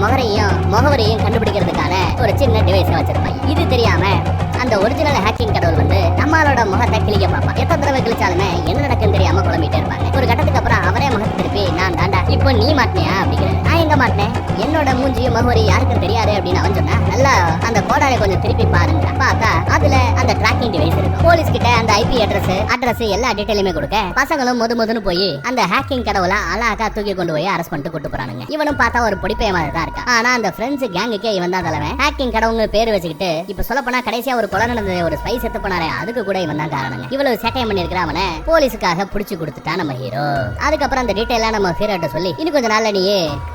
முகவரையும் கண்டுபிடிக்கிறதுக்கான ஒரு சின்ன டிவைஸ் வச்சிருப்பாங்க. இது தெரியாம அந்த ஒரிஜினல் ஹேக்கிங் கடவுள் வந்து நம்மளோட முகத்தை கிளிக்க பார்ப்பான். எத்தனை தடவை கிழிச்சாலுமே என்ன நடக்குன்னு தெரியாம குழம்பிட்டே இருப்பாங்க. ஒரு கட்டத்துக்கு அப்புறம் அவரே முகத்தை திருப்பி நான் தாண்டா இப்போ நீ மாட்டினியா அப்படிங்கிறது. நான் எங்க மாட்டினேன், என்னோட மூஞ்சியும் முகவரி யாருக்கும் தெரியாது அப்படின்னு அவன் சொன்னா. நல்லா அந்த கோடாரை கொஞ்சம் திருப்பி பாருங்க. பார்த்தா அதுல அந்த டிராக்கிங் டிவைஸ் இருக்கு. போலீஸ் கிட்ட அந்த ஐபி அட்ரஸ் எல்லா டீடைலுமே கொடுக்க பசங்களும் மொதன்னு போய் அந்த ஹேக்கிங் கடவுளை அழகா தூக்கி கொண்டு போய் அரெஸ்ட் பண்ணிட்டு கூட்டு போறானுங்க. இவனும் பார்த்தா ஒரு பொடிப்பைய மாதிரி தான் இருக்கா. ஆனா அந்த ஃப்ரெண்ட்ஸ் கேங்குக்கே இவன் தான் தலைவன். ஹேக்கிங் கடவுங்க பேர் வச்சுக்கிட்டு இப்ப சொல்ல போனா கடைசியா ஒரு கொலை நடந்தது, ஒரு ஸ்பை செத்து போனாரே, அதுக்கு கூட இவன் தான் காரணங்க. இவ்வளவு சேட்டையம் பண்ணிருக்கிற அவனை போலீஸுக்காக புடிச்சு கொடுத்துட்டான் நம்ம ஹீரோ. அதுக்கப்புறம் அந்த டீடைலா நம்ம ஹீரோட்ட சொல்லி இன்னும் கொஞ்ச நாள்ல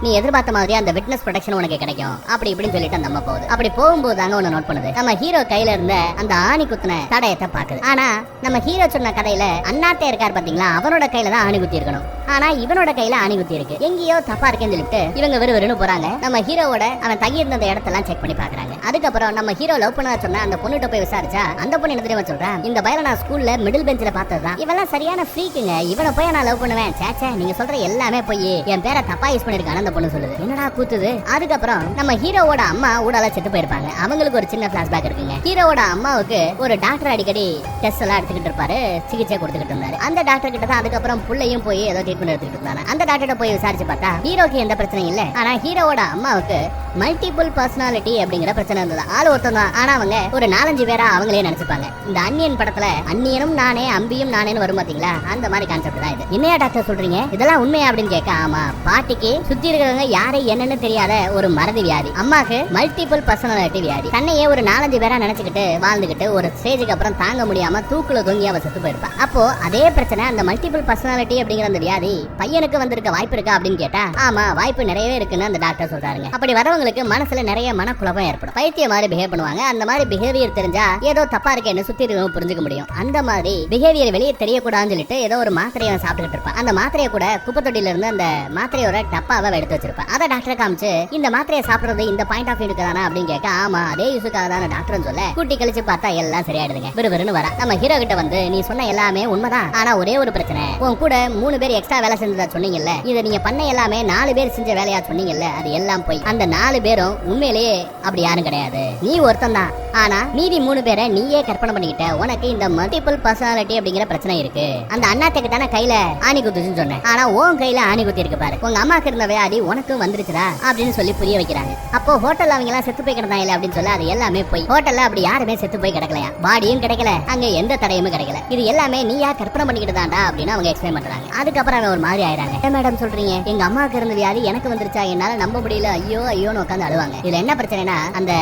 நீ எதிர்பார்த்த மாதிரி அந்த விட்னஸ் ப்ரொடக்ஷன் உனக்கு கிடைக்கும் அப்படி இப்படின்னு சொல்லிட்டு அந்த அம்மா போகுது. அப்படி போகும்போது தாங்க ஒண்ணு நோட் பண்ணுது. நம்ம ஹீரோ கையில இருந்த அந்த ஆணி குத்துன தடயத்தை பாக்குது. ஆனா நம்ம ஹீரோ சொன்ன கதையில அண்ணாத்தே இருக்காரு பாத்தீங்களா, அவனோட கையில தான் ஆணி குத்தி இருக்கணும். ஆனா இவனோட கையில ஆணி குத்தி இருக்கு. எங்கேயோ தப்பா இருக்கேன்னு சொல்லிட்டு இவங்க வெறுன்னு போறாங்க. நம்ம ஹீரோவோட அவன் தங்கி இருந்த இடத்தெல்லாம் செக் பண்ணி பாக்குறாங்க. அதுக்கப்புறம் நம்ம ஹீரோ லவ் பண்ண சொன்ன அந்த பொண்ணுகிட்ட போய் விசாரிச்சா அந்த பொண்ணு என்ன தெரியுமா சொல்றா, இந்த பையனை நான் ஸ்கூல்ல மிடில் பெஞ்சில பார்த்ததுதான். இவெல்லாம் சரியான ஃப்ரீக்குங்க, இவனை போய் நான் லவ் பண்ணுவேன். சேச்சே நீங்க சொல்ற எல்லாமே போய் என் பேரை தப்பா யூஸ் பண்ணிருக்கானு அந்த பொண்ணு சொல்லுது. என்னடா கூத்துது. அதுக்கப்புறம் நம்ம ஹீரோவோட அம்மா ஊடால செத்து போயிருப்பாங்க. அவங்களுக்கு ஒரு சின்ன பிளாஷ்பேக் இருக்குங்க. ஹீரோவோட அம்மாவுக்கு ஒரு டாக்டர் அடிக்கடி டெஸ்ட் எல்லாம் எடுத்துக்கிட்டு இருப்பாரு, சிகிச்சை கொடுத்துக்கிட்டு இருந்தாரு. அந்த டாக்டர் கிட்ட தான் அதுக்கப்புறம் புள்ளையும் போய் ஏதோ ட்ரீட்மெண்ட் எடுத்துக்கிட்டு இருந்தாங்க. அந்த டாக்டர்கிட்ட போய் விசாரிச்சு பார்த்தா ஹீரோக்கு எந்த பிரச்சனையும் இல்ல. ஆனா ஹீரோவோட அம்மாவுக்கு மல்டிபிள் பர்சனாலிட்டி அப்படிங்கிற பிரச்சனை இருந்தது. ஆள் ஒருத்தம் தான், ஆனா அவங்க ஒரு 4-5 பேரா அவங்களே நினைச்சுப்பாங்க. இந்த அன்னியன் படத்துல அன்னியனும் நானே அம்பியும் நானேன்னு வரும் பாத்தீங்களா, அந்த மாதிரி கான்செப்ட் தான் இது. என்னையா டாக்டர் சொல்றீங்க, இதெல்லாம் உண்மையா அப்படின்னு கேட்க, ஆமா பாட்டிக்கு சுத்தி இருக்கிறவங்க யாரை என்னன்னு தெரியாத ஒரு மறதி வியாதி, அம்மாக்கு மல்டிபிள் பர்சனாலிட்டி வியாதி. தன்னையே ஒரு 4-5 பேரா நினைச்சுக்கிட்டு வாழ்ந்துகிட்டு ஒரு ஸ்டேஜுக்கு அப்புறம் தாங்க முடியாம தூக்குல தொங்கி அவ செத்து போயிருப்பா. அப்போ அதே பிரச்சனை அந்த மல்டிபிள் பர்சனாலிட்டி அப்படிங்கிற அந்த வியாதி பையனுக்கு வந்திருக்க வாய்ப்பு இருக்கா அப்படின்னு கேட்டா, ஆமா வாய்ப்பு நிறையவே இருக்குன்னு அந்த டாக்டர் சொல்றாருங்க. அப்படி வரவங்க அவங்களுக்கு மனசுல நிறைய மனக்குழப்பம் ஏற்படும். பைத்திய மாதிரி பிஹேவ் பண்ணுவாங்க. அந்த மாதிரி பிஹேவியர் தெரிஞ்சா ஏதோ தப்பா இருக்கேன்னு சுத்தி இருக்கவங்க புரிஞ்சுக்க முடியும். அந்த மாதிரி பிஹேவியர் வெளியே தெரியக்கூடாதுன்னு சொல்லிட்டு ஏதோ ஒரு மாத்திரையை சாப்பிட்டுட்டு இருப்பான். அந்த மாத்திரையை கூட குப்பை தொட்டில இருந்து அந்த மாத்திரையோட டப்பாவை எடுத்து வச்சிருப்பான். அதை டாக்டர் காமிச்சு இந்த மாத்திரையை சாப்பிடுறது இந்த பாயிண்ட் ஆஃப் வியூக்கு தானே அப்படின்னு கேட்க, ஆமா அதே யூஸுக்காக தானே டாக்டர் சொல்ல கூட்டி கழிச்சு பார்த்தா எல்லாம் சரியாயிடுதுங்க. விறுவிறுன்னு வர நம்ம ஹீரோ கிட்ட வந்து, நீ சொன்ன எல்லாமே உண்மைதான், ஆனா ஒரே ஒரு பிரச்சனை, உன் கூட 3 பேர் எக்ஸ்ட்ரா வேலை செஞ்சதா சொன்னீங்கல்ல, இதை நீங்க பண்ண எல்லாமே 4 பேர் செஞ்ச வேலையா சொன்னீங்கல்ல, அது எல்லாம் போய் அந்த 4 பேரும் உண்மையிலேயே அப்படி யாரும் கிடையாது, நீ ஒருத்தன் தான். ஆனா மீதி 3 பேரை நீயே கற்பனை பண்ணிக்கிட்ட. உனக்கு இந்த மல்டிபிள் பர்சனாலிட்டி அப்படிங்கிற பிரச்சனை இருக்கு. அந்த அண்ணாத்துக்கு தானே கையில ஆணி குத்துச்சுன்னு சொன்னேன், ஆனா உன் கையில ஆணி குத்தி இருக்கு பாரு, உங்க அம்மாக்கு இருந்த வியாதி உனக்கு வந்துருச்சுடா அப்படின்னு சொல்லி புரிய வைக்கிறாங்க. அப்போ ஹோட்டல் அவங்க எல்லாம் செத்து போய் கிடந்தாங்க அப்படின்னு சொல்ல, அது எல்லாமே போய். ஹோட்டல்ல அப்படி யாருமே செத்து போய் கிடக்கலையா, பாடியும் கிடைக்கல, அங்க எந்த தடையுமே கிடைக்கல, இது எல்லாமே நீயா கற்பனை பண்ணிக்கிட்டு தான்டா அப்படின்னு அவங்க எக்ஸ்பிளைன் பண்றாங்க. அதுக்கப்புறம் அவன் ஒரு மாதிரி ஆயிராங்க. மேடம் சொல்றீங்க எங்க அம்மாவுக்கு இருந்த வியாதி எனக்கு வந்துருச்சா, என்னால நம்ப முடியல, ஐயோ ஐயோன்னு உட்காந்து அழுவாங்க. இதுல என்ன பிரச்சனைனா, அந்த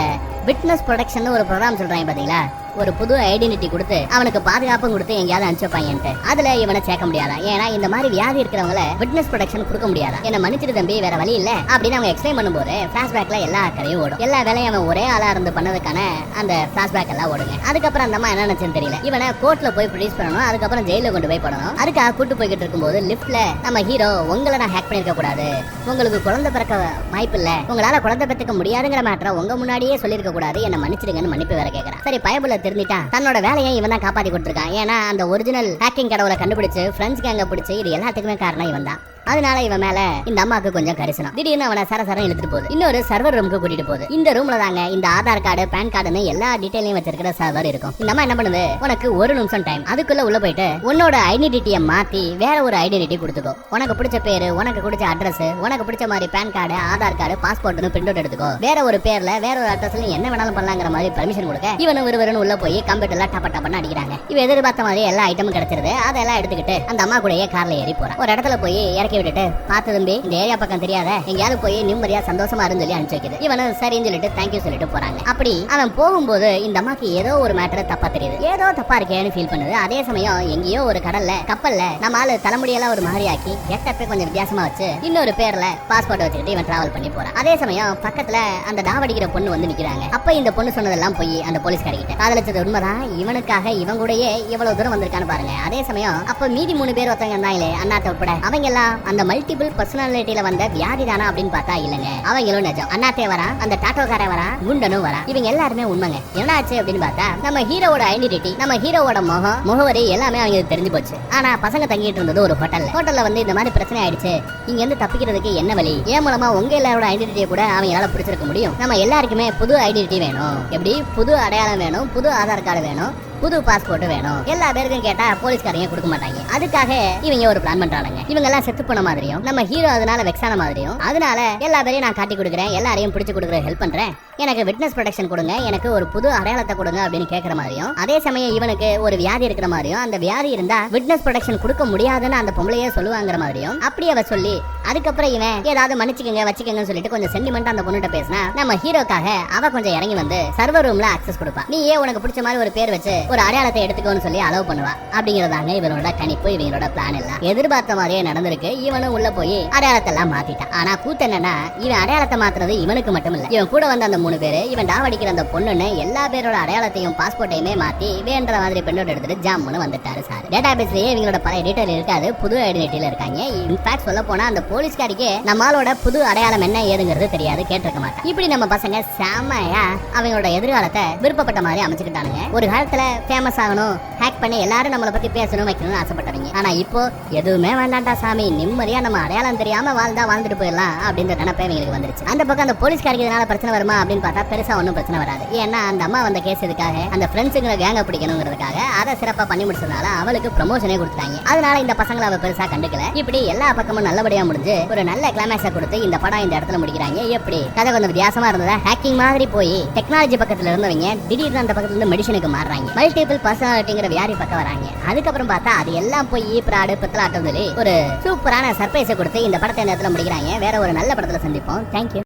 விட்னஸ் ப்ரொடக்ஷன் ஒரு ப்ரோக்ராம் சொல்றாங்க பாத்தீங்களா, ஒரு புது ஐடென்டிட்டி கொடுத்து அவனுக்கு பாதுகாப்பும் கொடுத்து எங்கேயாவது அனுப்பிச்சுப்பாங்க. அதுல இவனை சேர்க்க முடியாதா, ஏன்னா இந்த மாதிரி வியாதி இருக்கிறவங்கள விட்னஸ் ப்ரொடக்ஷன் கொடுக்க முடியாதா, என்ன மன்னிச்சிட்டு தம்பி வேற வழி இல்ல அப்படின்னு அவங்க எக்ஸ்பிளைன் பண்ணும்போது பிளாஷ்பேக்ல எல்லா கதையும் ஓடும். எல்லா வேலையும் அவன் ஒரே ஆளா இருந்து பண்ணதுக்கான அந்த பிளாஷ்பேக் எல்லாம் ஓடுங்க. அதுக்கப்புறம் அந்த அம்மா என்ன நினைச்சுன்னு தெரியல, இவனை கோர்ட்ல போய் ப்ரொடியூஸ் பண்ணணும், அதுக்கப்புறம் ஜெயில கொண்டு போய் போடணும். அதுக்காக கூட்டு போய்கிட்டு இருக்கும்போது லிப்ட்ல நம்ம ஹீரோ, உங்களை நான் ஹேக் பண்ணிருக்க கூடாது, உங்களுக்கு குழந்தை பிறக்க வாய்ப்பு இல்ல, உங்களால குழந்தை பெற்றுக்க முடியாதுங்கிற மேட்டரை உங்க முன்னாடியே சொல்லிருக்க கூடாது, என்ன மன்னிச்சிடுங்கன்னு மன்னிப்பு வேற கேட்கறான். சரி பயபுல திருந்திட்டான், தன்னோட வேலையை இவன் தான் காப்பாத்தி கொடுத்திருக்கான். ஏன்னா அந்த ஒரிஜினல் ஹேக்கிங் கடவுளை கண்டுபிடிச்சு ஃப்ரெண்ட்ஸ் கேங்க பிடிச்சு இது எல்லாத்துக்குமே காரணம் இவன் தான். அதனால இவன் மேல இந்த அம்மாக்கு கொஞ்சம் கரிசனம். திடீர்னு அவனை சரசரம் இழுத்துட்டு போகுது, இன்னொரு சர்வர் ரூமுக்கு கூட்டிட்டு போகுது. இந்த ரூம்ல தாங்க இந்த ஆதார் கார்டு பேன் கார்டுன்னு எல்லா டீடைலையும் வச்சிருக்கிற சர்வர் இருக்கும். இந்த அம்மா என்ன பண்ணுது, உனக்கு 1 நிமிஷம் டைம், அதுக்குள்ள உள்ள போயிட்டு உன்னோட ஐடென்டிட்டியை மாத்தி வேற ஒரு ஐடென்டிட்டி கொடுத்துக்கோ, உனக்கு பிடிச்ச பேரு, உனக்கு பிடிச்ச அட்ரஸ், உனக்கு பிடிச்ச மாதிரி பேன் கார்டு ஆதார் கார்டு பாஸ்போர்ட்னு பிரிண்ட் அவுட் எடுத்துக்கோ, வேற ஒரு பேர்ல வேற ஒரு அட்ரஸ்ல என்ன வேணாலும் பண்ணலாங்கிற மாதிரி பெர்மிஷன் கொடுக்க இவனும் ஒருவரும் உள்ள போய் கம்ப்யூட்டர்ல டப்ப டப்பன்னு அடிக்கிறாங்க. இவ எதிர்பார்த்த மாதிரி எல்லா ஐட்டமும் கிடைச்சிருது. அதெல்லாம் எடுத்துக்கிட்டு அந்த அம்மா கூடயே கார்ல ஏறி போறான். ஒரு இடத்துல போய் இறக்கி விட்டுட்டு, பார்த்து தம்பி இந்த ஏரியா பக்கம் தெரியாத, எங்கயாவது போய் நிம்மதியா சந்தோஷமா இருந்து சொல்லி அனுப்பிச்சு வைக்குது. இவனும் சரின்னு சொல்லிட்டு தேங்க்யூ சொல்லிட்டு போறாங்க. அப்படி அவன் போகும்போது இந்த அம்மாக்கு ஏதோ ஒரு மேட்டர் தப்பா தெரியுது, ஏதோ தப்பா இருக்கேன்னு ஃபீல் பண்ணுது. அதே சமயம் எங்கேயோ ஒரு கடல்ல கப்பல்ல நம்ம ஆளு தலைமுடியெல்லாம் ஒரு மாதிரி ஆக்கி கெட்டப்பே கொஞ்சம் வித்தியாசமா வச்சு இன்னொரு பேர்ல பாஸ்போர்ட் வச்சுக்கிட்டு இவன் டிராவல் பண்ணி போறான். அதே சமயம் பக்கத்துல அந்த டாவடிக்கிற பொண்ணு வந்து நிக்கிறாங்க. அப்ப இந்த பொண்ணு சொன்னதெல்லாம் போய் அந்த போலீஸ்காரிகிட்ட காதலிச்சது உண்மைதான், இவனுக்காக இவன் கூடயே இவ்வளவு தூரம் வந்திருக்கான்னு பாருங்க. அதே சமயம் அப்ப மீதி 3 பேர் ஒருத்தவங்க இருந்தாங்களே அண்ணாத்த உட்பட, அவங்க எல்லாம் அந்த மல்டிபிள் பர்சனாலிட்டியில வந்த வியாதி தானா அப்படின்னு பார்த்தா இல்லங்க, அவங்களும் நிஜம். அண்ணாத்தே வரா, அந்த டாட்டோக்கார வரா, குண்டனும் வரா, இவங்க எல்லாருமே உண்மைங்க. என்னாச்சு அப்படின்னு பார்த்தா நம்ம ஹீரோவோட ஐடென்டிட்டி, நம்ம ஹீரோவோட முகவரி எல்லாமே அவங்களுக்கு தெரிஞ்சு போச்சு. ஆனா பசங்க தங்கிட்டு இருந்தது ஒரு ஹோட்டல்ல வந்து இந்த மாதிரி பிரச்சனை ஆயிடுச்சு, இங்க இருந்து தப்பிக்கிறதுக்கு என்ன வழி, ஏன் மூலமா உங்க எல்லாரோட ஐடென்டிட்டியை கூட அவங்களால பிடிச்சிருக்க முடியும், நம்ம எல்லாருக்குமே புது ஐடென்டிட்டி வேணும், எப்படி புது அடையாளம் வேணும், புது ஆதார் கார்டு வேணும், புது பாஸ்போர்ட் வேணும். எல்லா பேருக்கும் கேட்டா போலீஸ்காரங்க கொடுக்க மாட்டாங்க. அதுக்காக இவங்க ஒரு பிளான் பண்றாங்க. இவங்க எல்லாம் செத்து போன மாதிரியும் நம்ம ஹீரோ அதனால வெக்ஸான மாதிரியும், அதனால எல்லா பேரையும் நான் காட்டி கொடுக்குறேன், எல்லாரையும் பிடிச்சு கொடுக்குற ஹெல்ப் பண்றேன், எனக்கு விட்னஸ் ப்ரொடெக்ஷன் கொடுங்க, எனக்கு ஒரு புது அடையாளத்தை கொடுங்க அப்படின்னு கேட்கற மாதிரியும், அதே சமயம் இவனுக்கு ஒரு வியாதி இருக்கிற மாதிரியும், அந்த வியாதி இருந்தா விட்னஸ் ப்ரொடெக்ஷன் கொடுக்க முடியாதுன்னு அந்த பொம்பளையே சொல்லுவாங்கிற மாதிரியும் அப்படி அவ சொல்லி, அதுக்கப்புறம் இவன் ஏதாவது மன்னிச்சுக்கங்க வச்சுக்கங்கன்னு சொல்லிட்டு கொஞ்சம் சென்டிமெண்டா அந்த பொண்ணுகிட்ட பேசினா நம்ம ஹீரோக்காக அவ கொஞ்சம் இறங்கி வந்து சர்வர் ரூம்ல அக்சஸ் கொடுப்பா. நீ ஏன் உனக்கு பிடிச்ச மாதிரி ஒரு பேர் வச்சு ஒரு அடையாளத்தை எடுத்துக்கோன்னு சொல்லி அலோவ் பண்ணுவா. அப்படிங்கறதாங்க இவனோட கணிப்பு, இவங்களோட பிளான் எல்லாம் எதிர்பார்த்த மாதிரியே நடந்திருக்கு. இவனும் உள்ள போய் அடையாளத்தை எல்லாம் மாத்திட்டான். ஆனா கூத்து என்னன்னா, இவன் அடையாளத்தை மாத்துறது இவனுக்கு மட்டும் இல்ல, இவன் கூட வந்த அந்த 3 பேரு, இவன் டாவடிக்கிற அந்த பொண்ணுன்னு எல்லா பேரோட அடையாளத்தையும் பாஸ்போர்ட்டையுமே மாத்தி வேண்ட மாதிரி பெண்ணோட எடுத்துட்டு ஜாம்னு வந்துட்டாரு சார். டேட்டாபேஸ்லயே இவங்களோட பழைய டீடைல் இருக்காது, புது ஐடென்டிட்டில இருக்காங்க. இன்ஃபேக்ட் சொல்ல போனா அந்த போலீஸ்காரிக்கு நம்மளோட புது அடையாளம் என்ன ஏதுங்கிறது தெரியாது, கேட்டிருக்க மாட்டான். இப்படி நம்ம பசங்க செம்மையா அவங்களோட எதிர்காலத்தை விருப்பப்பட்ட மாதிரி அமைச்சுக்கிட்டானுங்க. ஒரு காலத்துல ஃபேமஸ் ஆகணும், ஹேக் பண்ணி எல்லாரும் நம்மளை பத்தி பேசணும் வைக்கணும்னு ஆசைப்பட்டவங்க. ஆனா இப்போ எதுவுமே வேண்டாண்டா சாமி, நிம்மதியா நம்ம அடையாளம் தெரியாம வாழ்ந்துட்டு போயிடலாம் அப்படின்ற நினைப்பே இவங்களுக்கு வந்துருச்சு. அந்த பக்கம் அந்த போலீஸ்காரிக்கு இதனால பிரச்சனை வருமா அப்படின்னு பார்த்தா பெருசா ஒன்றும் பிரச்சனை வராது. ஏன்னா அந்த அம்மா வந்த கேஸ் இதுக்காக அந்த ஃப்ரெண்ட்ஸுங்கிற கேங்க பிடிக்கணுங்கிறதுக்காக அதை சிறப்பா பண்ணி முடிச்சதுனால அவளுக்கு ப்ரமோஷனே கொடுத்தாங்க. அதனால இந்த பசங்களை அவ பெருசா கண்டுக்கல. இப்படி எல்லா பக்கமும் நல்லபடியா முடிஞ்சு ஒரு நல்ல கிளைமேக்ஸை கொடுத்து இந்த படம் இந்த இடத்துல முடிக்கிறாங்க. எப்படி கதை கொஞ்சம் வித்தியாசமா இருந்ததா, ஹேக்கிங் மாதிரி போய் டெக்னாலஜி பக்கத்துல இருந்தவங்க திடீர்னு அந்த பக்கத்துல இருந்து மெடிசனுக்கு மாறுறாங்க, மல்டிபிள் பர்சனாலிட்டிங்கிற வியாதி பக்கம் வராங்க. அதுக்கப்புறம் பார்த்தா அது எல்லாம் போய் ஈப்ராடு பித்தலாட்டம் சொல்லி ஒரு சூப்பரான சர்ப்ரைஸை கொடுத்து இந்த படத்தை இந்த இடத்துல முடிக்கிறாங்க. வேற ஒரு நல்ல படத்துல சந்திப்போம். தேங்க்யூ.